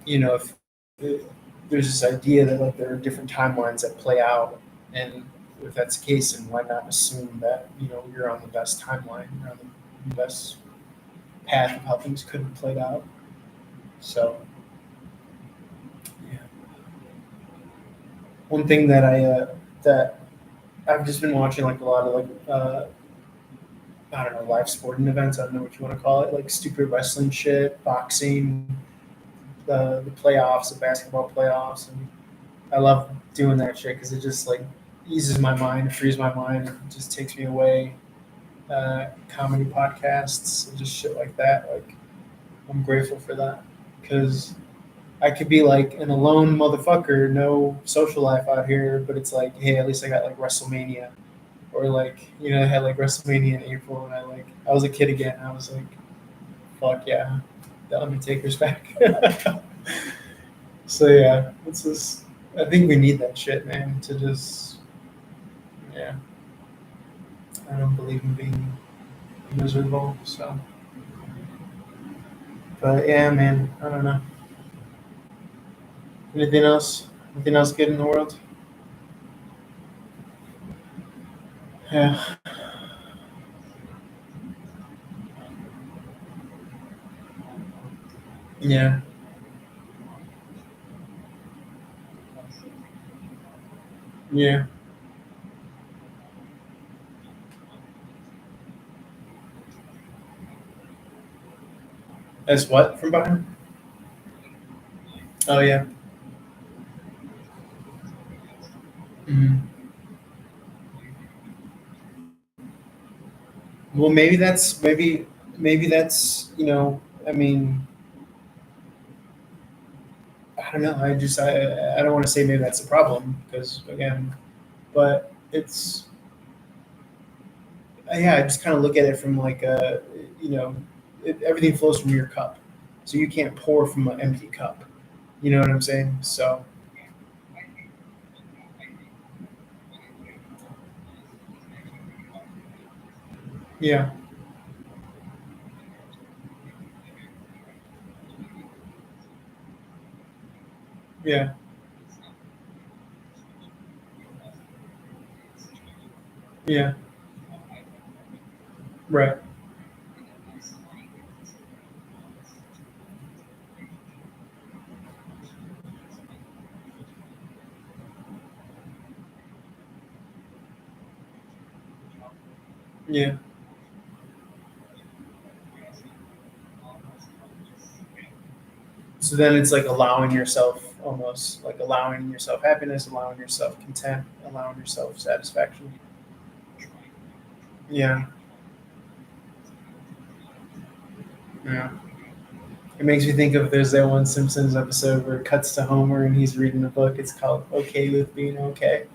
if there's this idea that like there are different timelines that play out, and if that's the case, then why not assume that you're on the best timeline, you're on the best path of how things could have played out. So yeah, one thing that I've just been watching like a lot of like I don't know, live sporting events. I don't know what you want to call it, like stupid wrestling shit, boxing, the playoffs, the basketball playoffs, and I love doing that shit because it just like eases my mind, frees my mind, it just takes me away. Comedy podcasts, and just shit like that. Like I'm grateful for that because I could be like an alone motherfucker, no social life out here, but it's like, hey, at least I got like WrestleMania, or like I had like WrestleMania in April, and I was a kid again. I was like, fuck yeah, the Undertaker's back. So yeah, it's just I think we need that shit, man, to just yeah. I don't believe in being miserable, so but yeah, man, I don't know. Anything else? Anything else good in the world? Yeah, yeah. Yeah. As what from behind? Oh yeah. Mhm. Well, maybe that's I mean I don't know. I don't want to say maybe that's the problem because again, but it's yeah. I just kind of look at it from like a you know everything flows from your cup, so you can't pour from an empty cup. You know what I'm saying? So yeah, yeah, yeah, right, yeah. So then it's like allowing yourself, almost like allowing yourself happiness, allowing yourself content, allowing yourself satisfaction. Yeah, yeah. It makes me think of there's that one Simpsons episode where it cuts to Homer and he's reading a book. It's called "Okay with Being Okay,"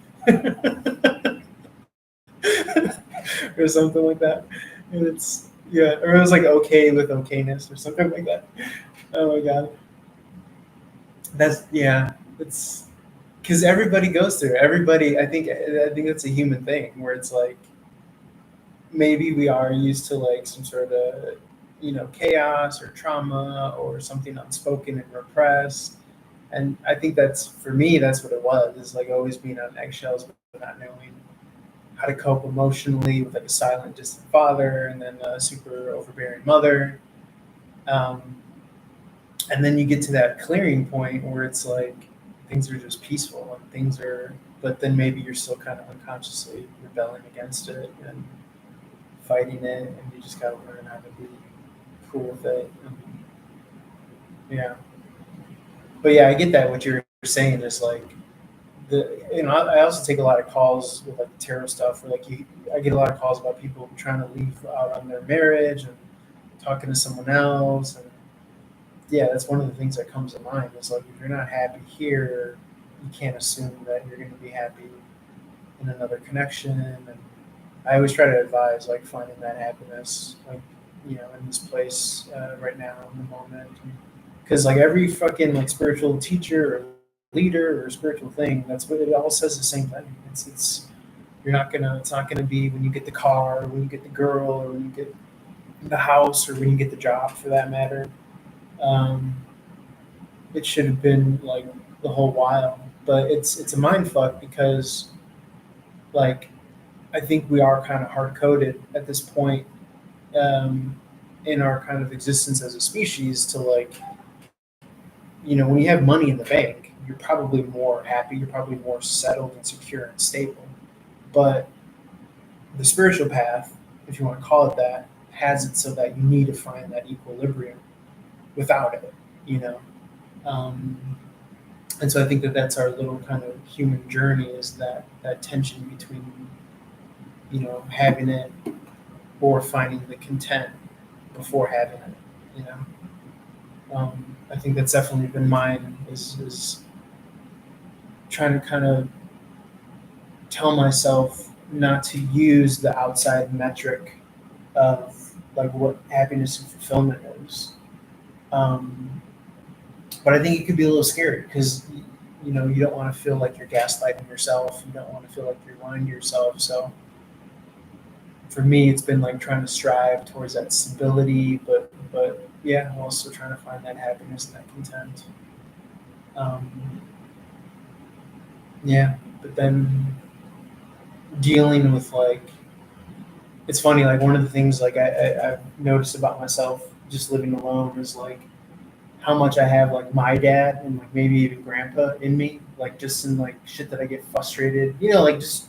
or something like that. And it's yeah, or it was like "Okay with Okayness" or something like that. Oh my god, that's yeah. It's because everybody goes through it. Everybody. I think that's a human thing where it's like maybe we are used to like some sort of chaos or trauma or something unspoken and repressed. And I think that's for me, that's what it was. Is like always being on eggshells, but not knowing how to cope emotionally with like a silent, distant father, and then a super overbearing mother. Um, and then you get to that clearing point where it's like things are just peaceful and things are, but then maybe you're still kind of unconsciously rebelling against it and fighting it, and you just gotta learn how to be cool with it. And, yeah, but yeah, I get that. What you're saying is like I also take a lot of calls with like tarot stuff where like I get a lot of calls about people trying to leave out on their marriage and talking to someone else. And yeah, that's one of the things that comes to mind is like if you're not happy here, you can't assume that you're going to be happy in another connection. And I always try to advise like finding that happiness like in this place right now in the moment, because like every fucking like spiritual teacher or leader or spiritual thing, that's what it all says, the same thing. It's you're not gonna it's not gonna be when you get the car or when you get the girl or when you get the house or when you get the job for that matter. um, it should have been like the whole while, but it's a mind fuck because like I think we are kind of hard coded at this point um, in our kind of existence as a species to like when you have money in the bank, you're probably more happy, you're probably more settled and secure and stable. But the spiritual path, if you want to call it that, has it so that you need to find that equilibrium without it, you know? Um, and so I think that that's our little kind of human journey is that tension between, having it or finding the content before having it, you know? I think that's definitely been mine is trying to kind of tell myself not to use the outside metric of like what happiness and fulfillment is. Um, but I think it could be a little scary because you don't want to feel like you're gaslighting yourself. You don't want to feel like you're lying to yourself. So for me, it's been like trying to strive towards that stability, but yeah, also trying to find that happiness and that content. Um, yeah, but then dealing with like it's funny, like one of the things like I've noticed about myself just living alone is like how much I have like my dad and like maybe even grandpa in me, like just in like shit that I get frustrated, like just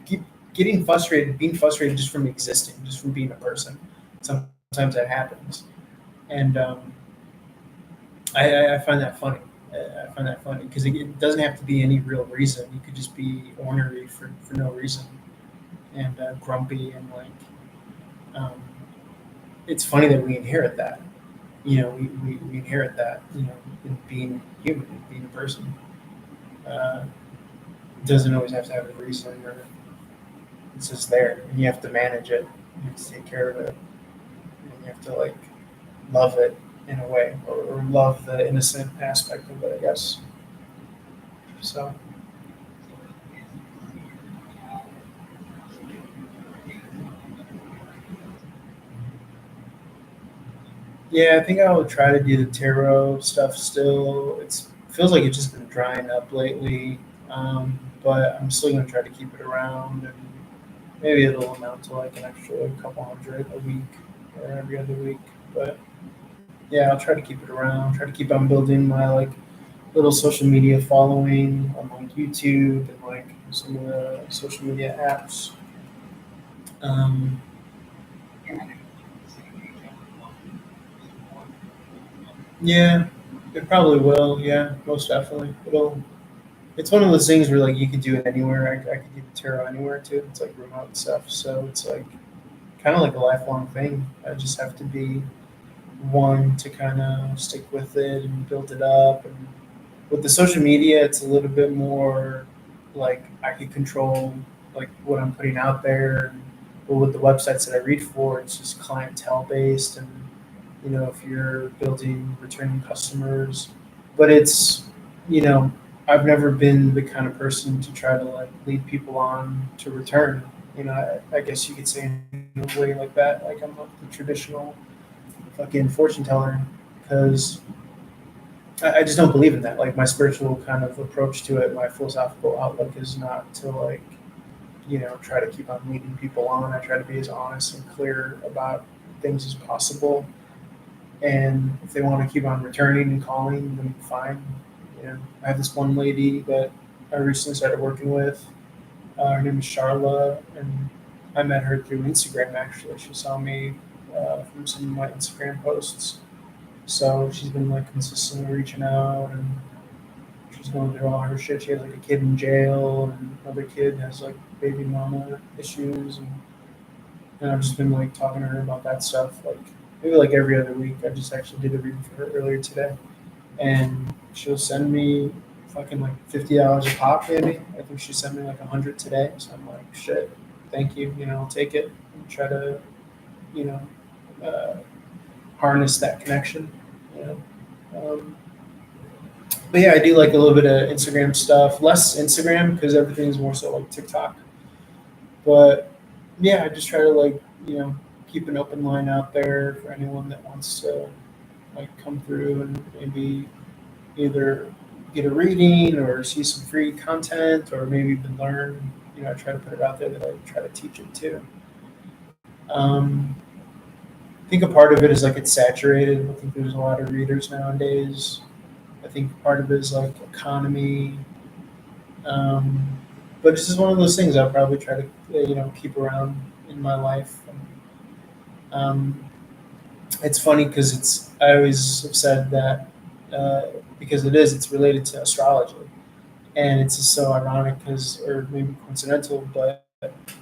keep getting frustrated, being frustrated just from existing, just from being a person. Sometimes that happens, and I find that funny. I find that funny because it doesn't have to be any real reason. You could just be ornery for no reason and grumpy and like um, it's funny that we inherit that. We inherit that. In being human, in being a person. Uh, it doesn't always have to have a reason, or it's just there, and you have to manage it. You have to take care of it. You have to like love it in a way, or love the innocent aspect of it, I guess. So yeah, I think I will try to do the tarot stuff still. It feels like it's just been drying up lately, but I'm still gonna try to keep it around, and maybe it'll amount to like an extra couple hundred a week or every other week. But yeah, I'll try to keep it around. Try to keep on building my like little social media following on like YouTube and like some of the social media apps. Um, yeah, it probably will. Yeah, most definitely. It'll. It's one of those things where like you could do it anywhere. I could do the tarot anywhere too. It's like remote stuff, so it's like kind of like a lifelong thing. I just have to be one to kind of stick with it and build it up. And with the social media, it's a little bit more like I can control like what I'm putting out there. But with the websites that I read for, it's just clientele based, and if you're building returning customers, but it's you know I've never been the kind of person to try to like lead people on to return. I guess you could say in a way like that, like I'm not the traditional fucking fortune teller, because I just don't believe in that. Like my spiritual kind of approach to it, my philosophical outlook is not to like, try to keep on leading people on. I try to be as honest and clear about things as possible. And if they want to keep on returning and calling, then fine. I have this one lady that I recently started working with. Her name is Charla, and I met her through Instagram. Actually, she saw me from some of my Instagram posts. So she's been like consistently reaching out, and she's going through all her shit. She has like a kid in jail, and another kid has like baby mama issues, and I've just been like talking to her about that stuff. Like maybe like every other week. I just actually did a reading for her earlier today, and she'll send me fucking like $50 a pop, maybe. I think she sent me like 100 today. So I'm like, shit, thank you. I'll take it and try to, you know, uh, harness that connection. You know. But yeah, I do like a little bit of Instagram stuff. Less Instagram because everything's more so like TikTok. But yeah, I just try to like keep an open line out there for anyone that wants to like come through and maybe either get a reading or see some free content or maybe even learn. I try to put it out there that I try to teach it too. Um, I think a part of it is like it's saturated. I think there's a lot of readers nowadays. I think part of it is like economy. Um, but it's just one of those things I'll probably try to keep around in my life. Um, it's funny because I always have said that because it's related to astrology, and it's just so ironic because or maybe coincidental, but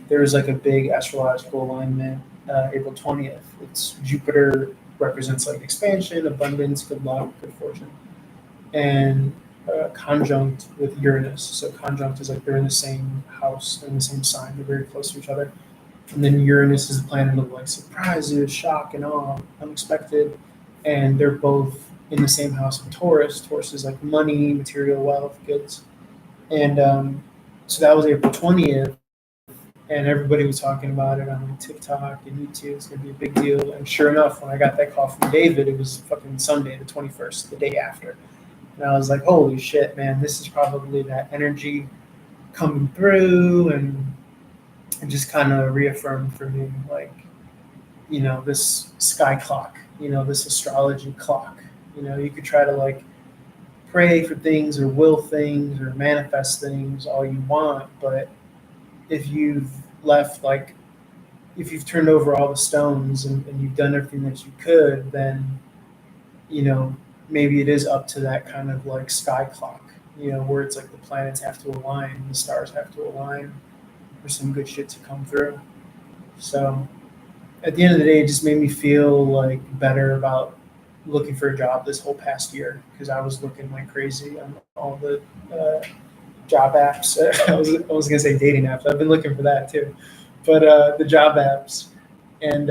there is like a big astrological alignment April 20th. It's Jupiter represents like expansion, abundance, good luck, good fortune, and conjunct with Uranus. So conjunct is like they're in the same house, they're in the same sign, they're very close to each other. And then Uranus is the planet of like surprises, shock, and awe, unexpected. And they're both in the same house of Taurus. Taurus is like money, material wealth, goods. And so that was April 20th. And everybody was talking about it on like TikTok and YouTube. It's going to be a big deal. And sure enough, when I got that call from David, it was fucking Sunday, the 21st, the day after. And I was like, holy shit, man, this is probably that energy coming through and just kind of reaffirmed for me, like, this sky clock, this astrology clock. You could try to like pray for things or will things or manifest things all you want, but if you've left, like, if you've turned over all the stones and you've done everything that you could, then, maybe it is up to that kind of like sky clock, where it's like the planets have to align, the stars have to align for some good shit to come through. So at the end of the day, it just made me feel like better about looking for a job this whole past year because I was looking like crazy on all the job apps. I was gonna say dating apps. I've been looking for that too, but the job apps, and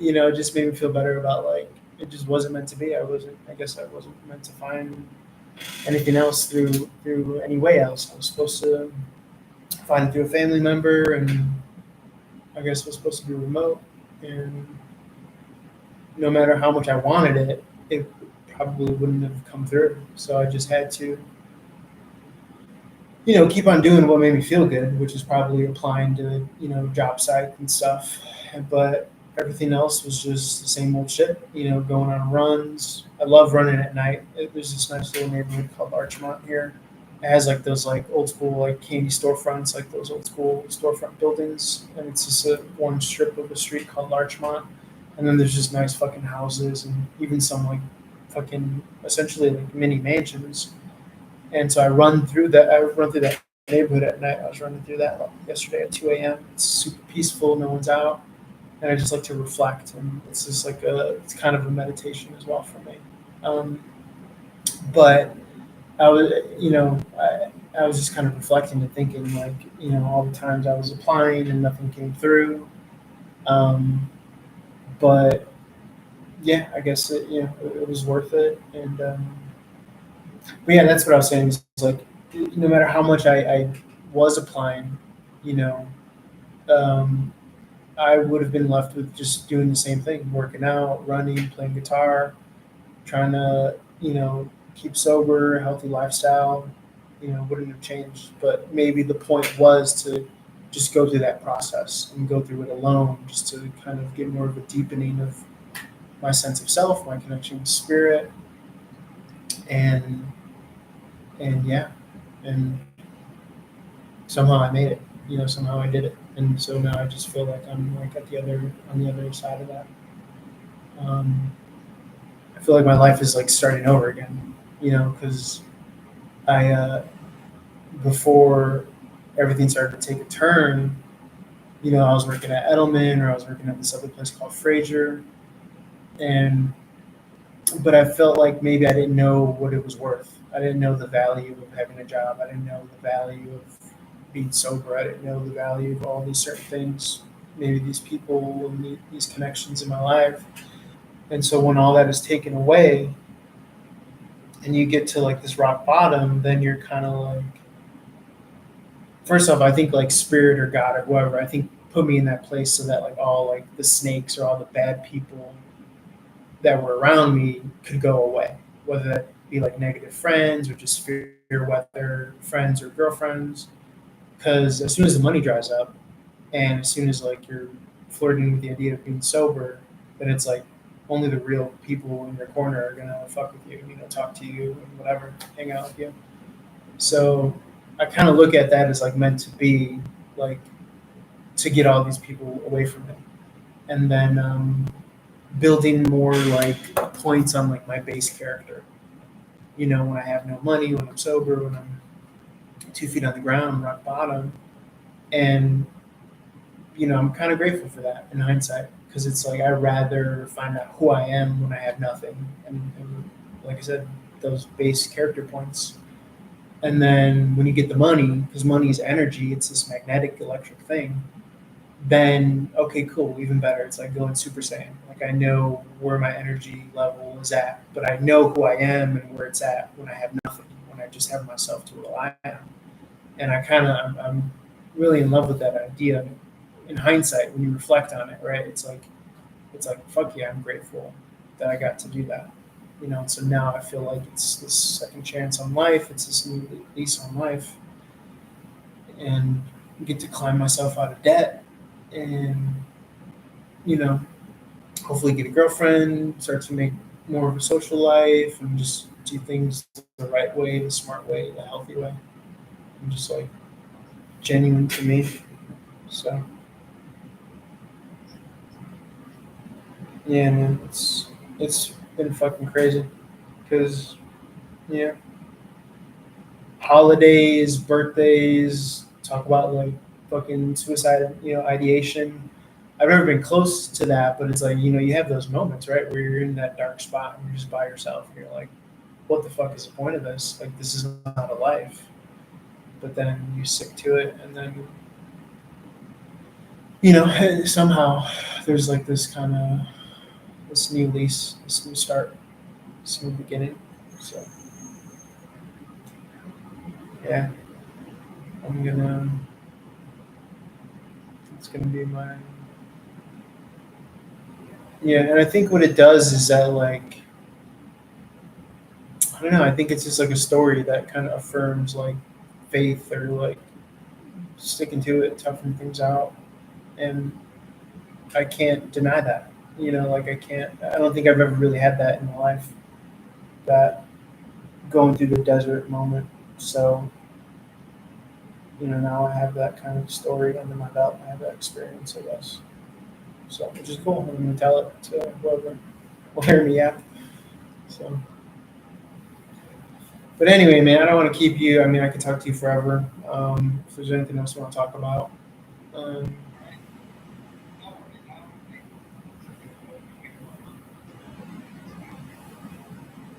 it just made me feel better about like it just wasn't meant to be. I guess I wasn't meant to find anything else through any way else. I was supposed to find it through a family member, and I guess it was supposed to be remote. And no matter how much I wanted it, it probably wouldn't have come through. So I just had to, keep on doing what made me feel good, which is probably applying to, job sites and stuff. But everything else was just the same old shit, going on runs. I love running at night. There's this nice little neighborhood called Larchmont here. It has like those like old school like candy storefronts, like those old school storefront buildings, and it's just a one strip of a street called Larchmont. And then there's just nice fucking houses and even some like fucking essentially like mini mansions. And so I run through that. I run through that neighborhood at night. I was running through that yesterday at 2 a.m. It's super peaceful. No one's out, and I just like to reflect. And it's just like it's kind of a meditation as well for me. Um, but I was, I was just kind of reflecting and thinking like, all the times I was applying and nothing came through. Um, but yeah, I guess it was worth it. And but yeah, that's what I was saying. Is like no matter how much I was applying, you know, um, I would have been left with just doing the same thing: working out, running, playing guitar, trying to keep sober, healthy lifestyle. Wouldn't have changed. But maybe the point was to just go through that process and go through it alone, just to kind of get more of a deepening of my sense of self, my connection with spirit, and yeah, and somehow I made it. Somehow I did it, and so now I just feel like I'm like at the other on the other side of that. Um, I feel like my life is like starting over again. Because I before everything started to take a turn, I was working at Edelman or I was working at this other place called Frazier, and but I felt like maybe I didn't know what it was worth. I didn't know the value of having a job. I didn't know the value of being sober. I didn't know the value of all these certain things, maybe these people and these connections in my life. And so when all that is taken away and you get to like this rock bottom, then you're kind of like, first off, I think like spirit or God or whoever, I think put me in that place so that like all like the snakes or all the bad people that were around me could go away, whether that be like negative friends or just fear weather friends or girlfriends. Because as soon as the money dries up, and as soon as like you're flirting with the idea of being sober, then it's like only the real people in your corner are gonna fuck with you, talk to you and whatever, hang out with you. So I kind of look at that as like meant to be, like to get all these people away from it, and then building more like points on like my base character. When I have no money, when I'm sober, when I'm 2 feet on the ground, rock bottom, and I'm kind of grateful for that in hindsight because it's like I'd rather find out who I am when I have nothing, and like I said, those base character points. And then when you get the money, because money is energy, it's this magnetic electric thing. Then okay, cool, even better. It's like going Super Saiyan. Like I know where my energy level is at, but I know who I am and where it's at when I have nothing, when I just have myself to rely on. And I'm really in love with that idea. In hindsight, when you reflect on it, right? It's like fuck yeah, I'm grateful that I got to do that. So now I feel like it's this second chance on life. It's this new lease on life, and get to climb myself out of debt, and you know, hopefully get a girlfriend, start to make more of a social life, and just do things the right way, the smart way, the healthy way, and just like genuine to me. So yeah, man, it's been fucking crazy because yeah, holidays, birthdays, talk about like fucking suicide, ideation. I've never been close to that, but it's like, you have those moments, right, where you're in that dark spot and you're just by yourself and you're like, what the fuck is the point of this? Like, this is not a life. But then you stick to it, and then somehow there's like this kind of this new lease, this new start, this new beginning. So yeah, I'm gonna. It's gonna be my. Yeah, and I think what it does is that like I don't know. I think it's just like a story that kind of affirms like faith or like sticking to it, toughing things out, and I can't deny that. Like I can't. I don't think I've ever really had that in my life. That going through the desert moment. So now I have that kind of story under my belt. I have that experience, I guess. So which is cool. I'm gonna tell it to whoever will hear me out. So, but anyway, man, I don't want to keep you. I mean, I could talk to you forever. If there's anything else you want to talk about, um,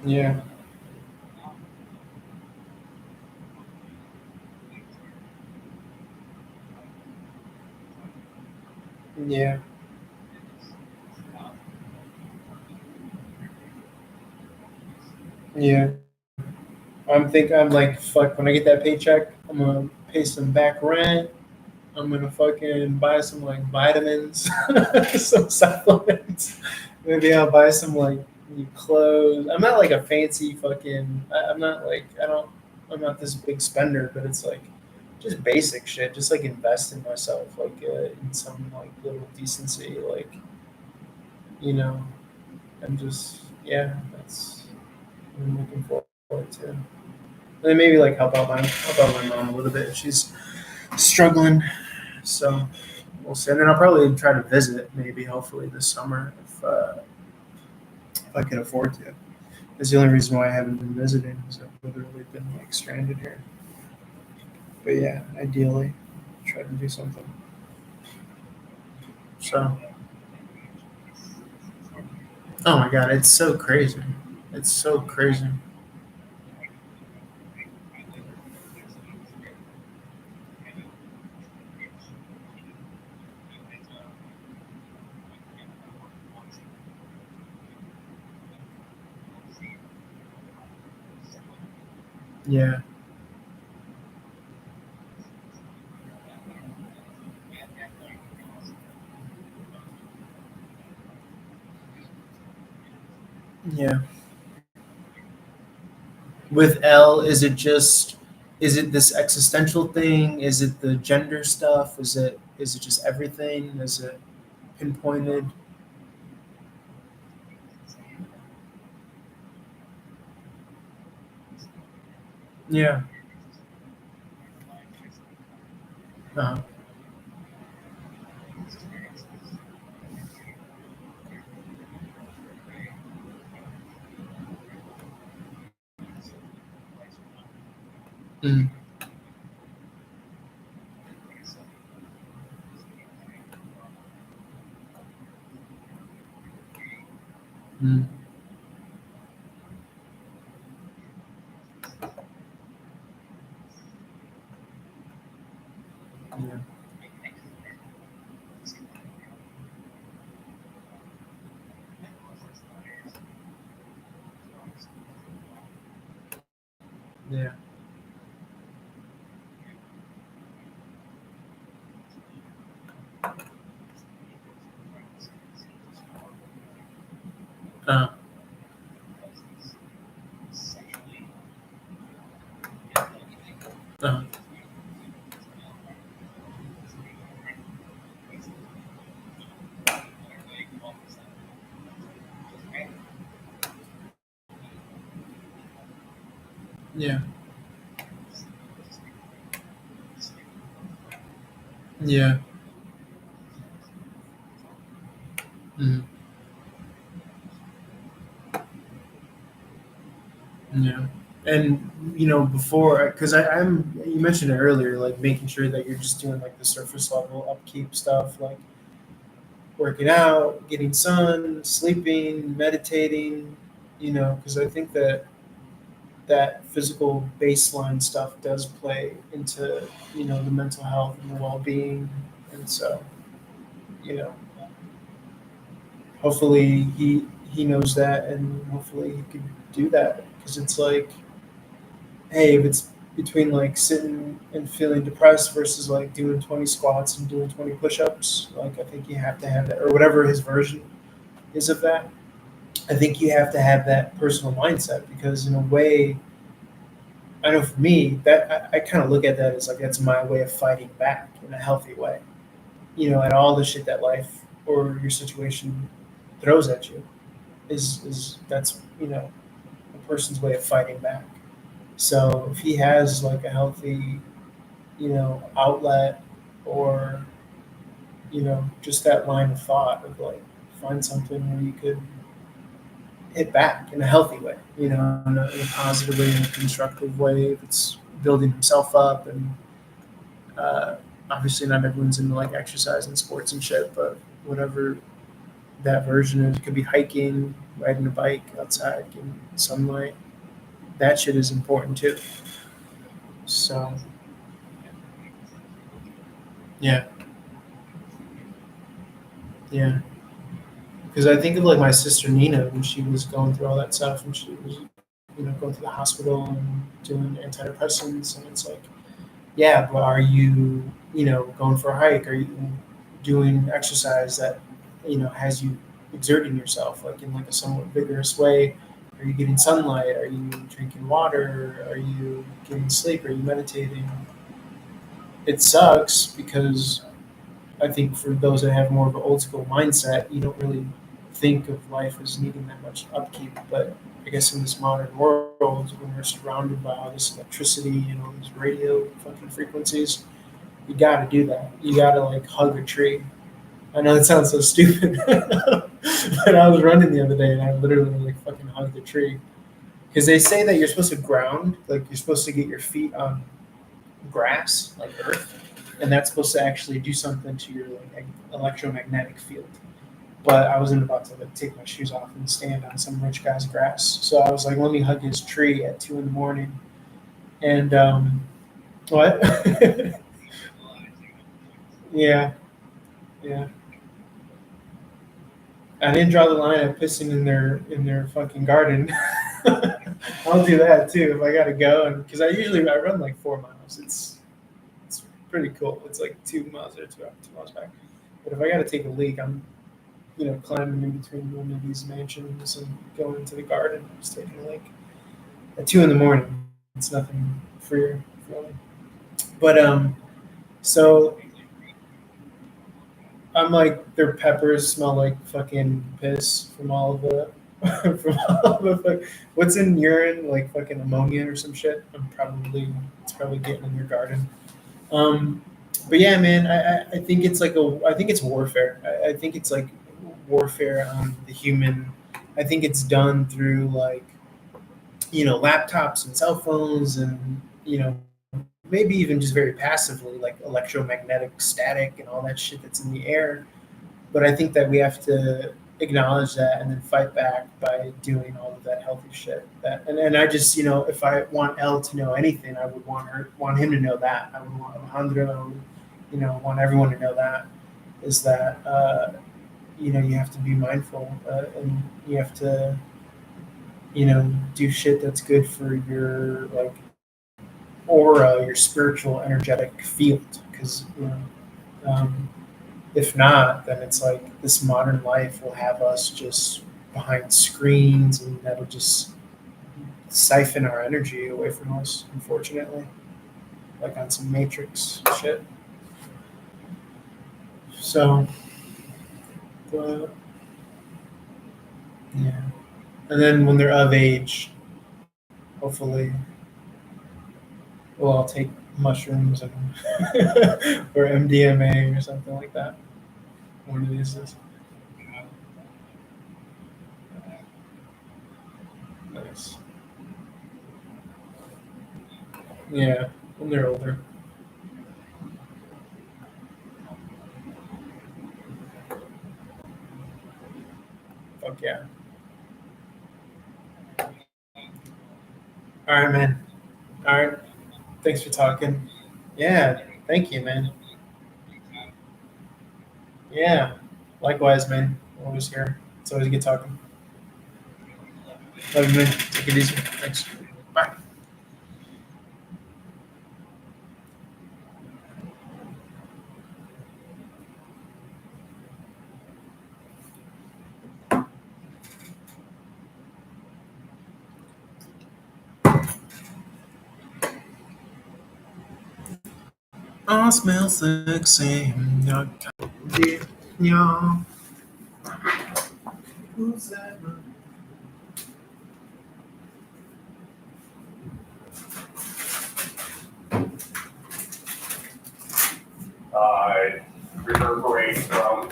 yeah, yeah, yeah. I'm like, fuck. When I get that paycheck, I'm gonna pay some back rent. I'm gonna fucking buy some like vitamins, some supplements. Maybe I'll buy some like new clothes. I'm not like a fancy fucking. I'm not like I don't. I'm not this big spender, but it's like just basic shit. Just like invest in myself, like in some like little decency, like you know. And just yeah, that's what I'm looking forward to. And then maybe like help out my mom a little bit if she's struggling. So we'll see. And then I'll probably try to visit, maybe hopefully this summer if I can afford to. That's the only reason why I haven't been visiting. Is I've literally been like stranded here. But yeah, ideally, try to do something. So, oh my god, it's so crazy. It's so crazy. Yeah, yeah. With L, is it this existential thing? Is it the gender stuff? Is it just everything? Is it pinpointed? Yeah. Uh, mm, mm, yeah. Yeah. Uh, uh, yeah. Yeah. Mm, yeah. And before, because you mentioned it earlier, like making sure that you're just doing like the surface level upkeep stuff, like working out, getting sun, sleeping, meditating. Because I think that physical baseline stuff does play into the mental health and the well-being, and so. you know, hopefully he knows that, and hopefully he could do that, because it's like, hey, if it's between like sitting and feeling depressed versus like doing 20 squats and doing 20 push-ups, like I think you have to have that, or whatever his version is of that. I think you have to have that personal mindset, because in a way, I know for me that I kind of look at that as like that's my way of fighting back in a healthy way. At all the shit that life or your situation throws at you is that's a person's way of fighting back. So if he has like a healthy outlet, or just that line of thought of like find something where you could hit back in a healthy way, in a positive way, in a constructive way that's building himself up. And uh, obviously not everyone's into like exercise and sports and shit, but whatever that version is, it could be hiking, riding a bike outside in sunlight. That shit is important too. So yeah, yeah. Because I think of like my sister Nina when she was going through all that stuff, and she was going to the hospital and doing antidepressants, and it's like, yeah, but are you going for a hike? Are you doing exercise that has you exerting yourself like in like a somewhat vigorous way? Are you getting sunlight? Are you drinking water? Are you getting sleep? Are you meditating? It sucks because I think for those that have more of an old school mindset, you don't really think of life as needing that much upkeep. But I guess in this modern world, when we're surrounded by all this electricity and all these radio fucking frequencies, you got to do that. You got to like hug a tree. I know it sounds so stupid, but I was running the other day and I literally like fucking hugged a tree, because they say that you're supposed to ground, like you're supposed to get your feet on grass, like earth, and that's supposed to actually do something to your like electromagnetic field. But I wasn't about to like take my shoes off and stand on some rich guy's grass, so I was like, let me hug his tree at 2 in the morning. And what? Yeah, yeah. I didn't draw the line at pissing in their fucking garden. I'll do that too if I gotta go, and because I run like 4 miles. It's pretty cool. It's like 2 miles there, 2 miles back. But if I gotta take a leak, I'm climbing in between one of these mansions and going into the garden. Just taking a leak at 2 in the morning. It's nothing for your feeling. But so I'm like, their peppers smell like fucking piss from all of the from all of the what's in urine, like fucking ammonia or some shit. It's probably getting in your garden. Um, but yeah, man, I think it's like I think it's warfare. I think it's like warfare on the human. I think it's done through like laptops and cell phones, and maybe even just very passively, like electromagnetic static and all that shit that's in the air. But I think that we have to acknowledge that and then fight back by doing all of that healthy shit. And I just if I want Elle to know anything, I would want him to know that. I would want Alejandro, I would, want everyone to know that is that you have to be mindful, and you have to do shit that's good for your like aura, your spiritual energetic field, because um, if not, then it's like this modern life will have us just behind screens, and that'll just siphon our energy away from us, unfortunately, like on some Matrix shit. So, but, yeah. And then when they're of age, hopefully we'll all take mushrooms and or MDMA or something like that. One of these is nice. Yeah, when they're older. Fuck yeah. All right, man. All right. Thanks for talking. Yeah. Thank you, man. Yeah. Likewise, man. Always here. It's always good talking. Love you, man. Take it easy. Thanks. Bye. I smell sexy. Yeah. Who's that? uh, reverberate from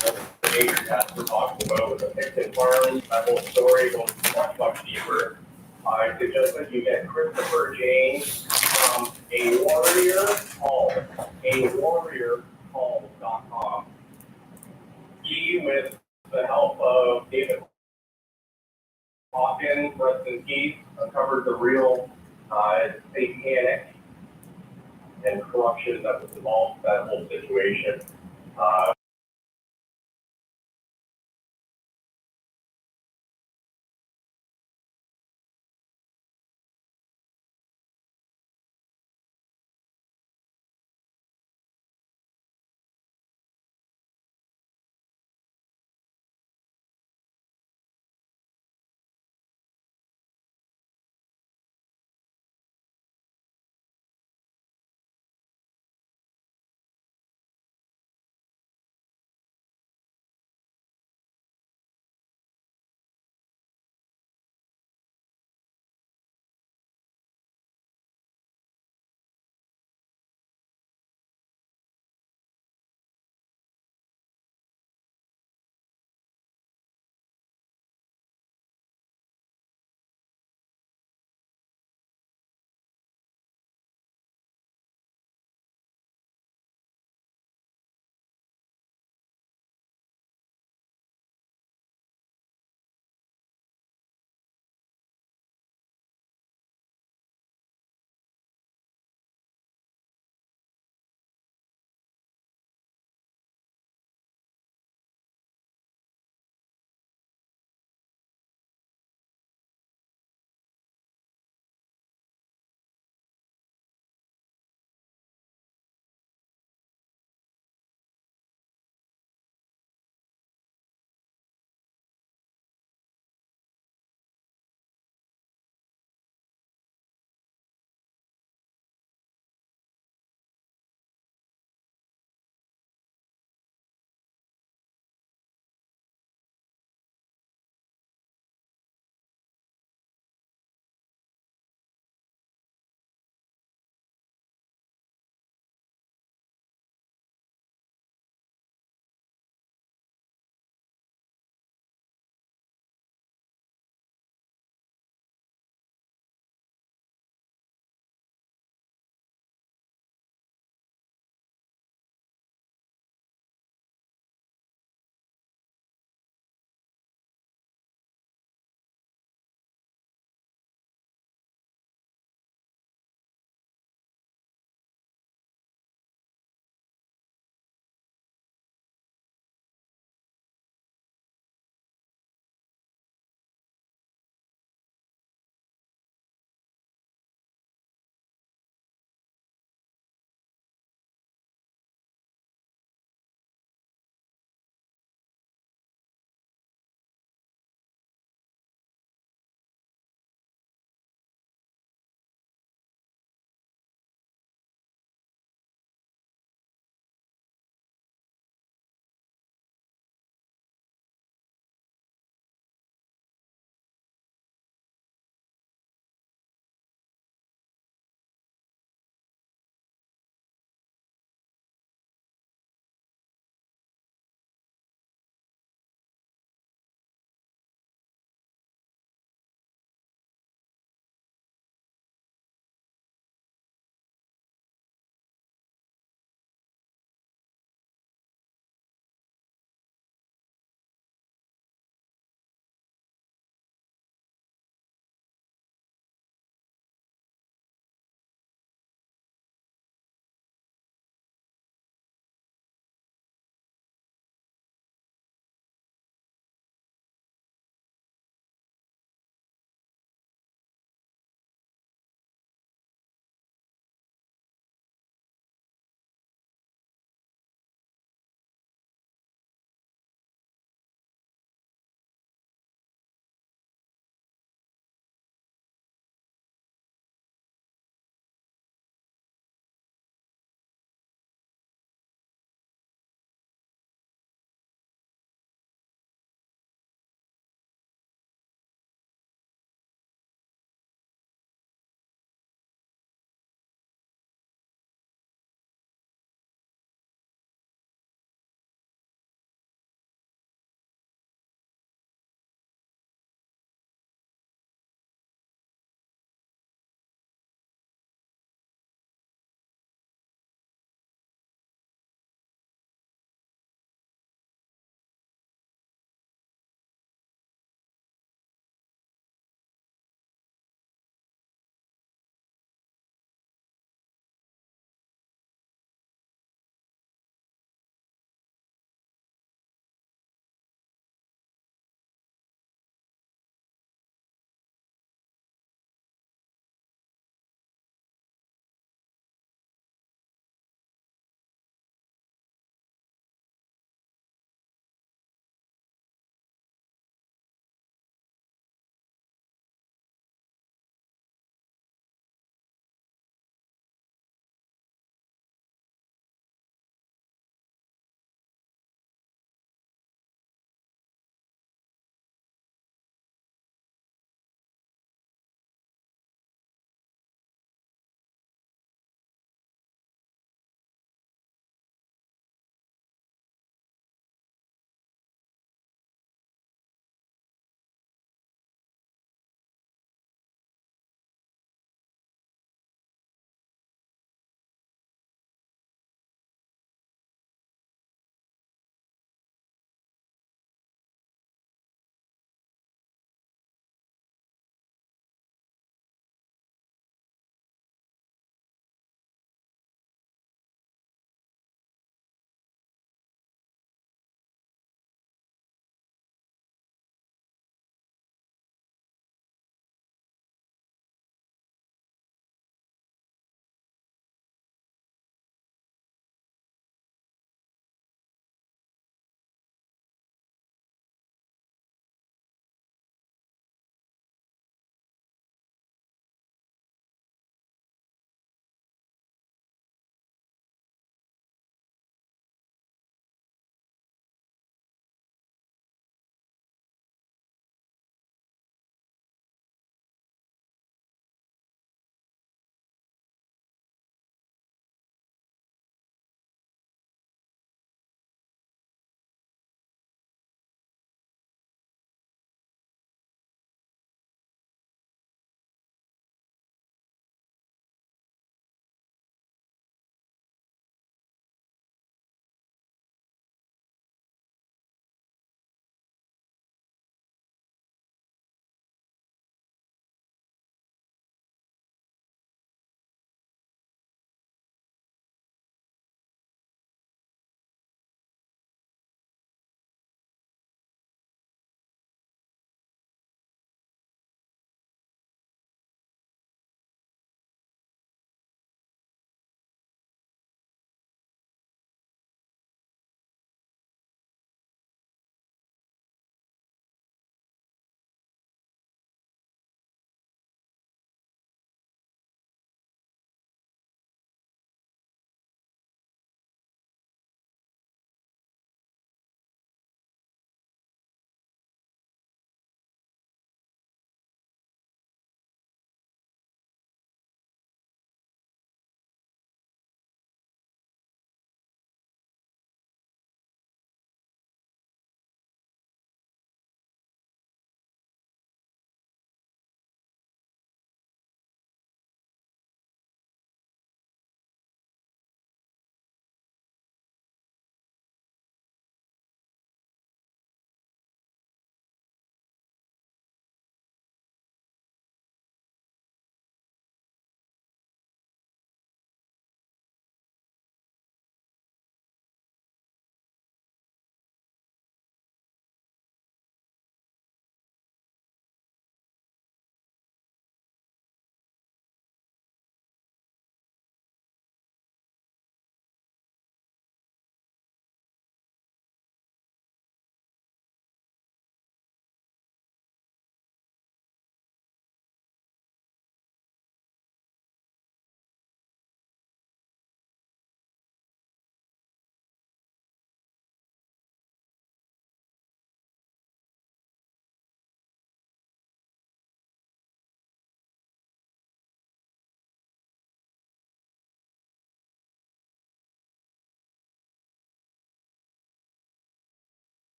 the behavior test we're talking about with the Picton farm. That whole story goes much, much deeper. I suggest that you get Christopher James from awarriorcall.com. He, with the help of David Hawkins, rest in peace, uncovered the real satanic and corruption that was involved in that whole situation. Uh,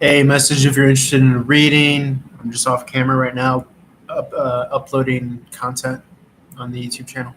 a message if you're interested in reading. I'm just off camera right now, uploading content on the YouTube channel.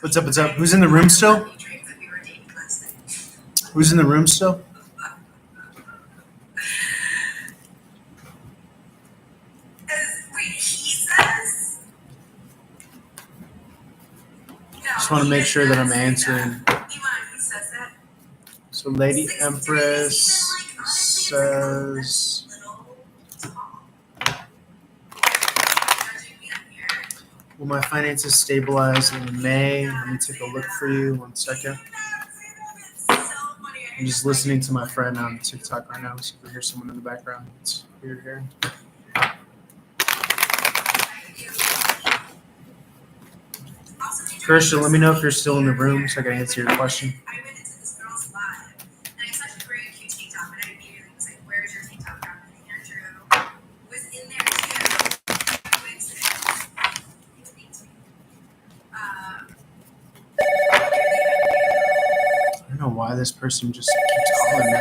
What's up? What's up? Who's in the room still? Who's in the room still? Just want to make sure that I'm answering. So Lady Empress says, will my finances stabilize in May? Let me take a look for you. 1 second. I'm just listening to my friend on TikTok right now. So if you hear someone in the background, it's weird here. Christian, let me know if you're still in the room so I can answer your question. I don't know why this person just keeps calling me.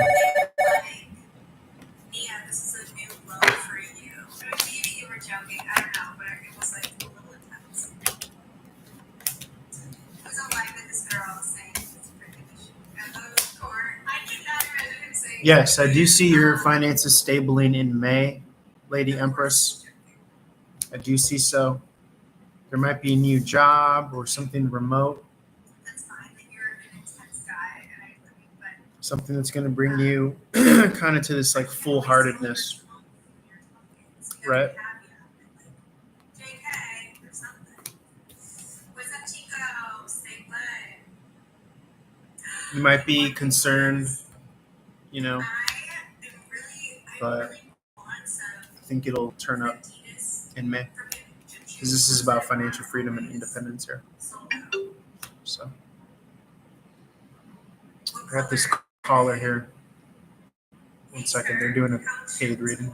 Yes, I do see your finances stabling in May, Lady Empress. I do see so. There might be a new job or something remote. Something that's going to bring you kind of to this like full-heartedness, right? You might be concerned, you know, but I think it'll turn up in May because this is about financial freedom and independence here. So I got this caller here. 1 second, they're doing a paid reading.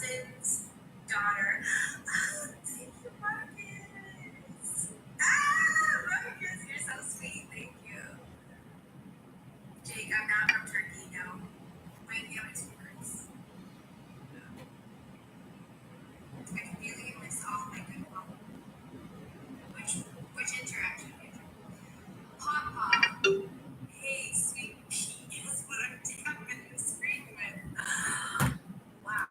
cousin's daughter. Oh, thank you, Marcus. Marcus, you're so sweet. Thank you. Jake, I'm not from Turkey, no. My family's from Greece. I can really miss all my good mom. Which interaction? Papa. Hey, sweet pea is what I'm tapping the screen with. Wow.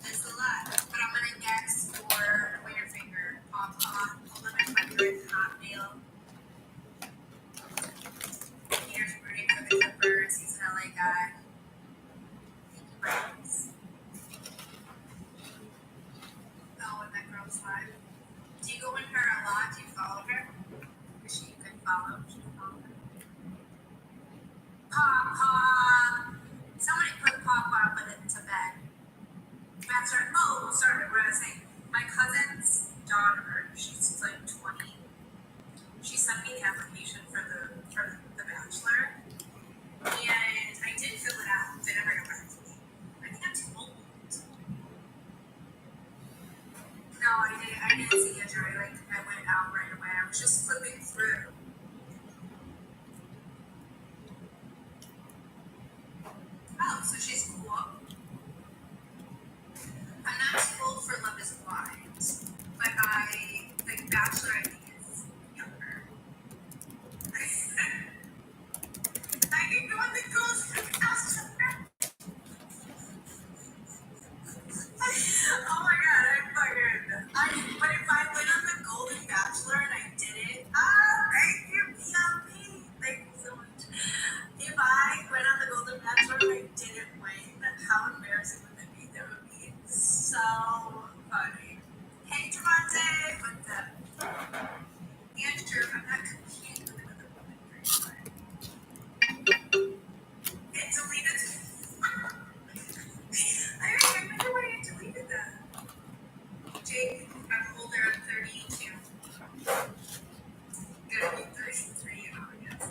That's a lot. But I'm gonna guess for pointer finger. Papa, 1100 Hotmail. Peter's rooting for the Clippers. He's an LA guy. Thank you, Marcus. Oh, and that girl's live. Do you go in her a lot? Do you follow her? Is she a good follow? Should I follow her? Papa. Somebody put Papa but into bed. That's her. Oh, sorry. What I was saying. My cousin's daughter. She's like 20. She sent me the application for the Bachelor, and I did fill it out. They never got back to me. I think I'm too old. No, I didn't see it. I went out right away. I was just flipping through. Oh, so she's cool. I'm not too old for Love is Blind, but Bachelor, I think is younger. I can go in the girls' house. Oh my god, but if I went on the Golden Bachelor and I did it, thank you, PLP. Thank you so much. If I went on the Golden Bachelor and I didn't win, how embarrassing would it be? That would be so funny. Hey, Javante, what's up? Andrew, I'm not competing with another woman very much. It deleted. I remember when I deleted that. Jake, I'm older, I'm 32. Gonna be 33 in August.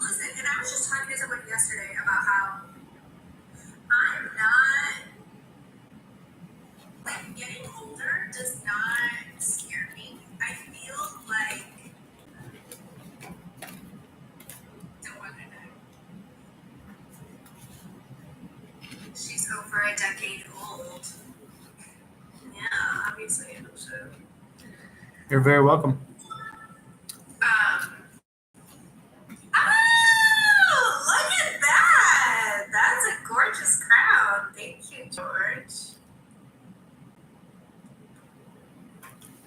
Listen, and I was just talking to someone yesterday about how I'm not, getting older does not scare me. I feel like, don't want to know. She's over a decade old. Yeah, obviously, I hope so. You're very welcome. Oh, look at that! That's a gorgeous crown. Thank you, George.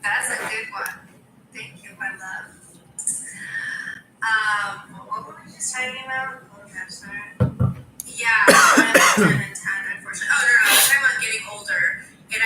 That's a good one. Thank you, my love. What were we just talking about? Oh, gosh, sorry. Yeah, 10 and 10, unfortunately. Oh, no, I was talking about getting older. And I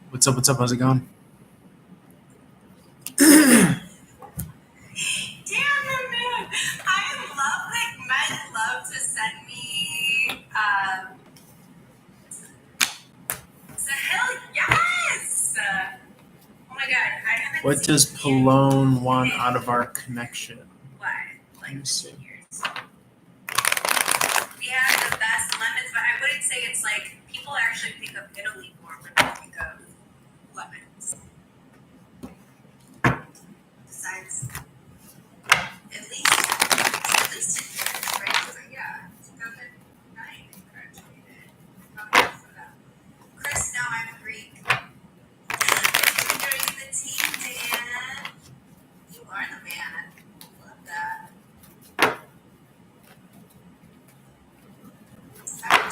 What's up? What's up? How's it going? Damn it, man. I love, like, men love to send me, so hell yes! Oh my god, I haven't What seen does you Pallone want out of our connection? what? Let Like me see. years. We have the best lemons, but I wouldn't say it's like people actually think of Italy more when they think of lemons. Besides, at least 10 years, right? So yeah, 2009 I graduated. Chris, now I'm Greek. During the team, man. You are the man. Love that.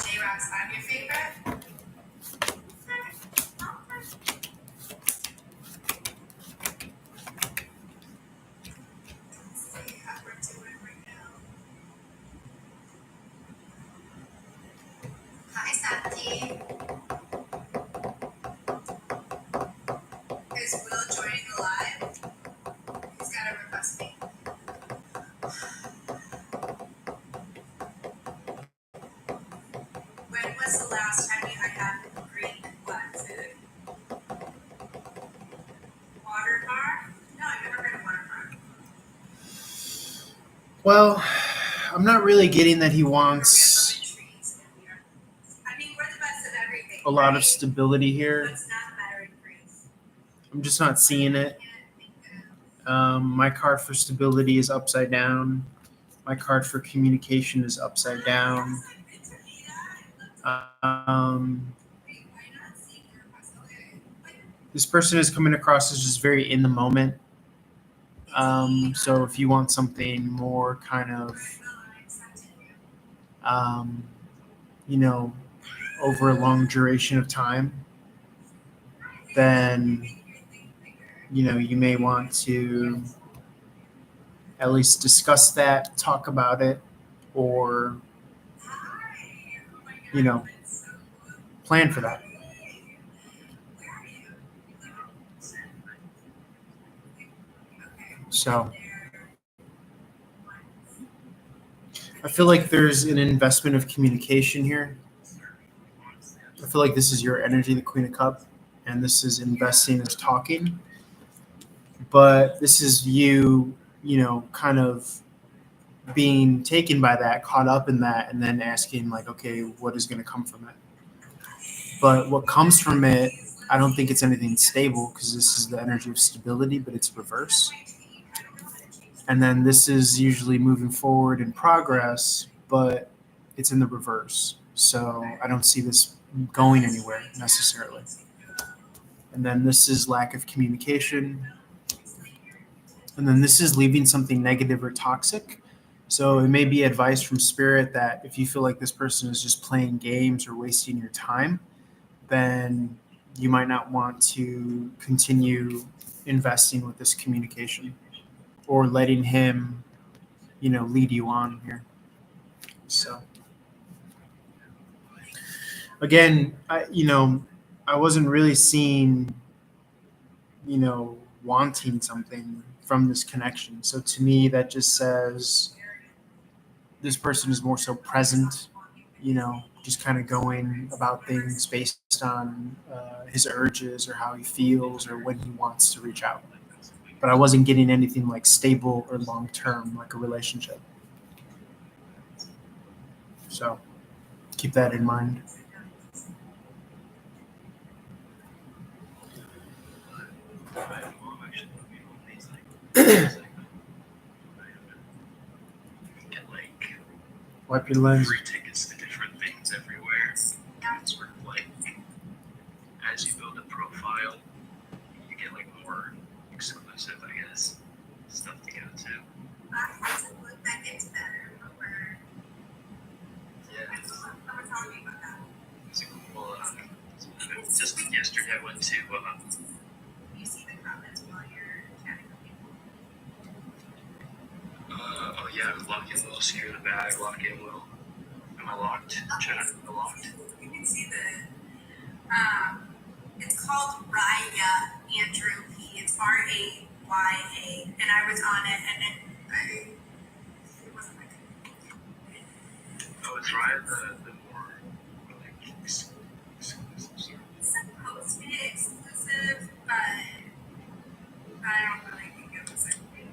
J-Rock's I'm your favorite. Let's see how we're doing right now. Hi, Santi. Is Will joining the live? He's got to request me. When was the last time I had Greek food? Water bar? No, I've never heard of water bar. Well, I'm not really getting that he We have wants lemon trees and we are. I mean, we're the best of everything. a lot of right? stability here. What's not better in Greece? I'm just not seeing it. Can't think of. My card for stability is upside down. My card for communication is upside down. This person is coming across as just very in the moment. So if you want something more kind of, over a long duration of time, then, you may want to at least discuss that, talk about it, or, plan for that. So I feel like there's an investment of communication here. I feel like this is your energy, the Queen of Cups, and this is investing as talking. But this is you, kind of being taken by that, caught up in that, and then asking, like, okay, what is going to come from it? But what comes from it, I don't think it's anything stable because this is the energy of stability, but it's reverse. And then this is usually moving forward in progress, but it's in the reverse. So I don't see this going anywhere necessarily. And then this is lack of communication. And then this is leaving something negative or toxic. So it may be advice from spirit that if you feel like this person is just playing games or wasting your time, then you might not want to continue investing with this communication or letting him, lead you on here. So again, I wasn't really seeing, wanting something from this connection. So to me, that just says this person is more so present, just kind of going about things based on his urges or how he feels or when he wants to reach out. But I wasn't getting anything like stable or long term, like a relationship. So keep that in mind. Wipe your lens. Free tickets to different things everywhere. Sort of like as you build a profile, you get like more exclusive, I guess, stuff to go to. I have to look back into that. I remember. Yeah, Someone telling me about that. it's a cool. Just yesterday I went to. You see the comments while you're chatting with people. Oh yeah, lock in Will. Secure the bag. Lock in Will. Am I locked? Chat. Am I locked? You can see the. It's called Raya, Andrew P. It's Raya, and I was on it, and it wasn't like Oh, it's Ryan the more like exclusive sort it's supposed to be exclusive, but I don't really think it was like really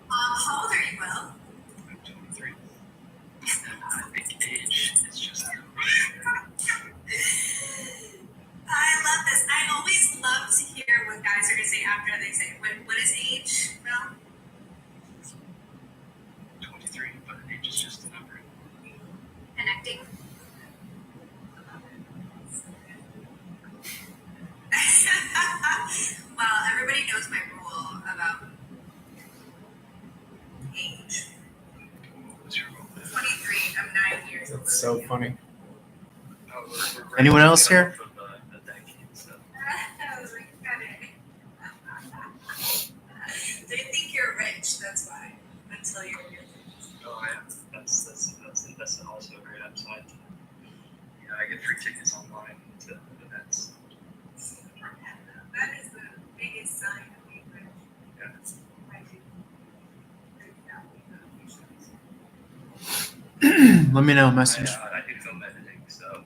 how old are you, Will? I'm 23. I think age is just a number. I love this. I always love to hear what guys are gonna say after they say what is age, Will? 23, but age is just a number. Connecting. Well, everybody knows my rule about age. What's your role? 23. I'm 9 years older. That's so funny. Oh, we're Anyone else here? From the decade, so. I was like, got it. They think you're rich, that's why. Until you're rich. Oh yeah, that's also a great upside. Yeah, I get free tickets online to events. That is the biggest sign of being rich. Yeah. Let me know. Message. I do film editing, so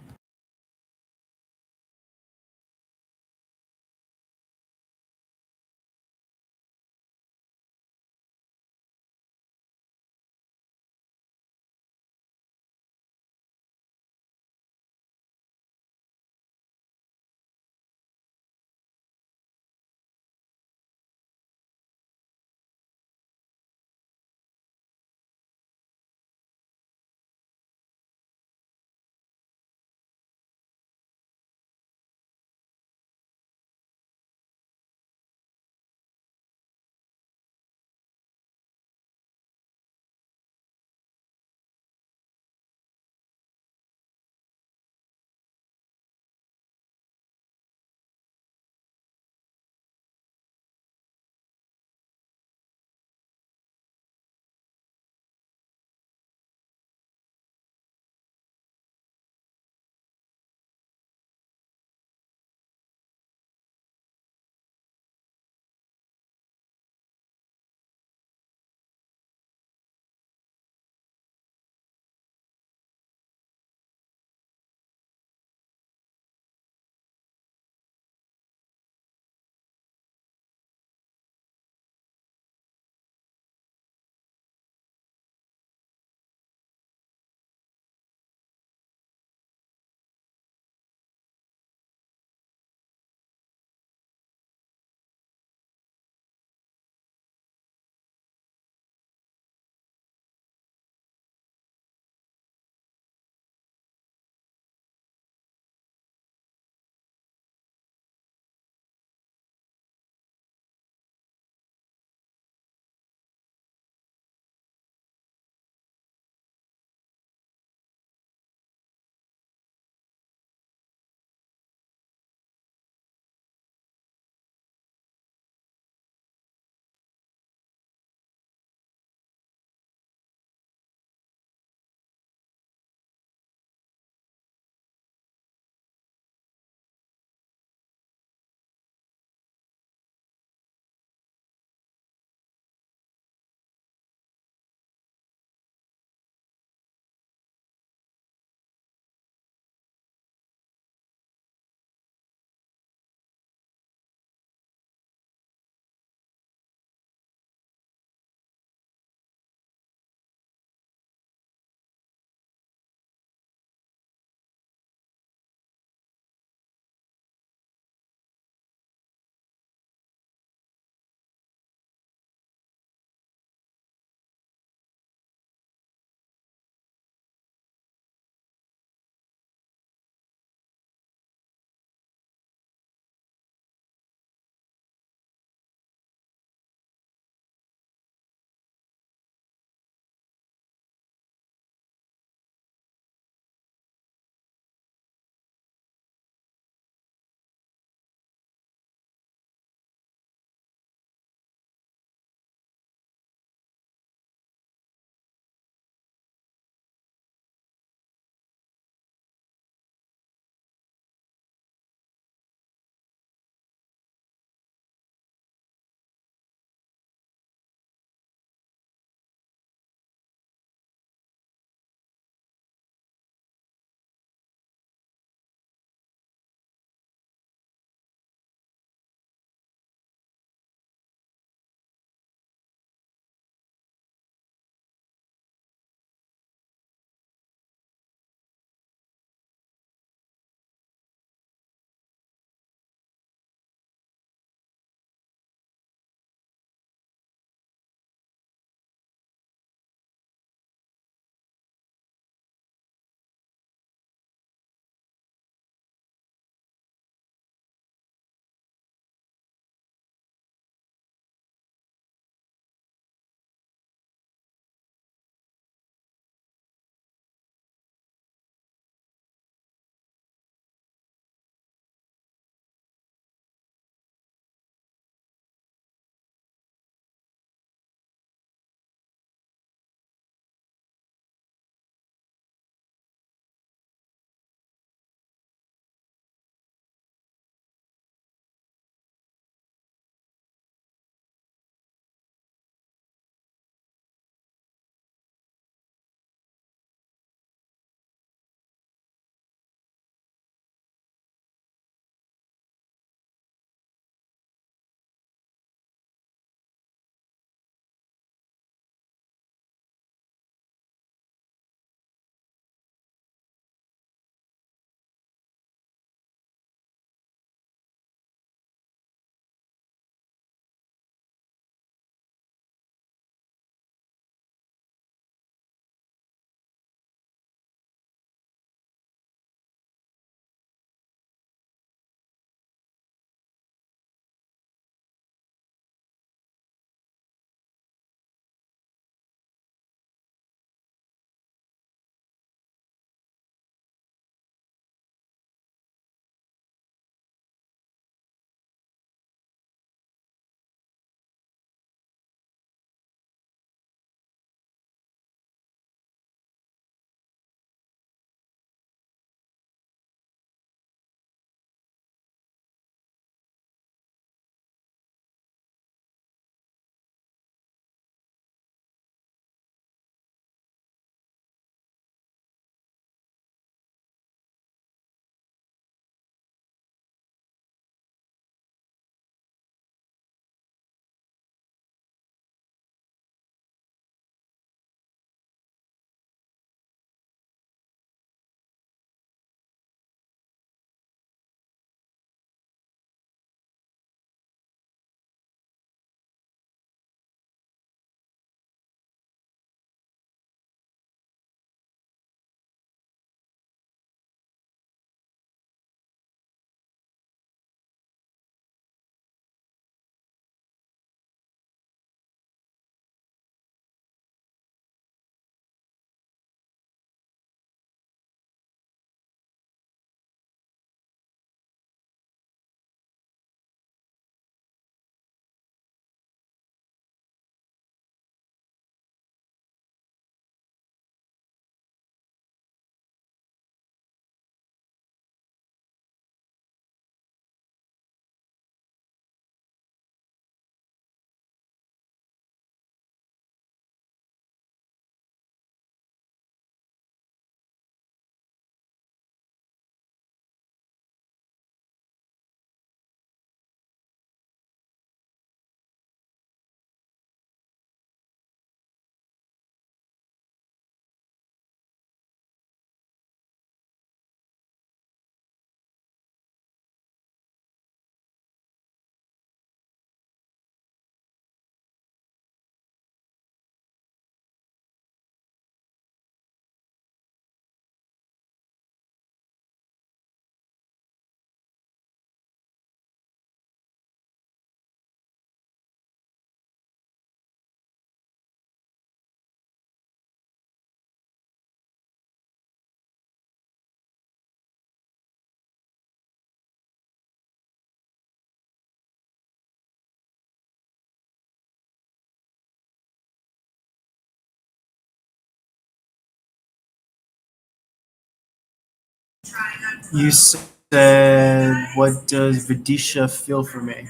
Try not to. You said, what does Vidisha feel for me?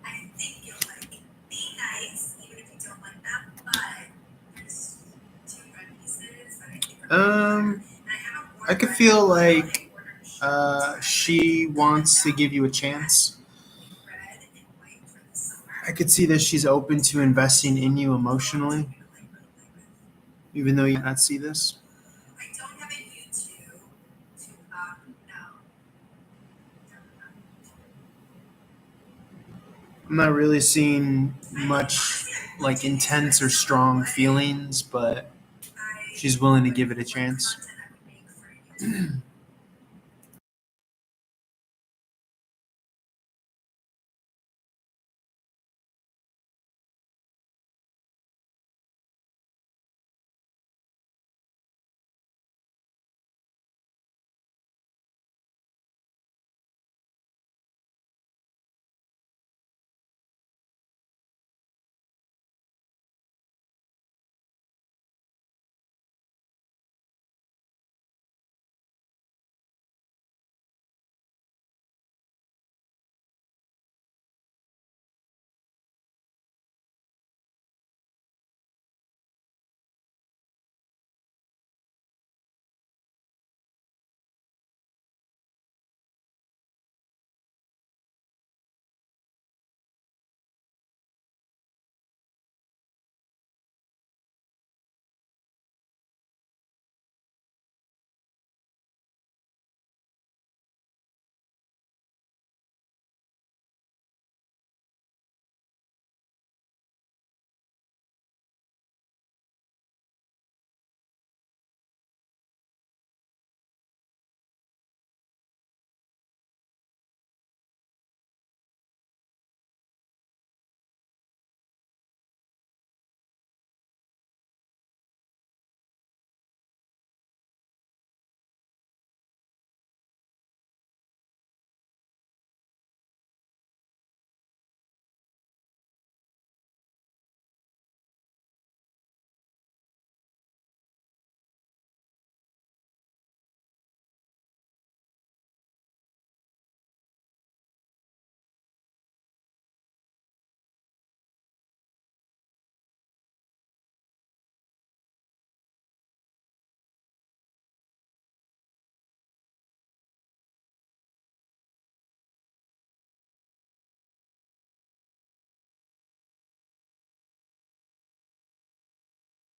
I think you'll like. Be nice, even if you don't like them. But there's two red pieces that I think are. And I haven't worn I could red feel in a while. like I ordered shoes. she wants to give you a chance. Red and white for the summer. I could see that she's open to investing in you emotionally, even though you might not see this. I don't have a YouTube to no. I'm not really seeing much like intense or strong feelings, but she's willing to give it a chance. Content I would make for YouTube.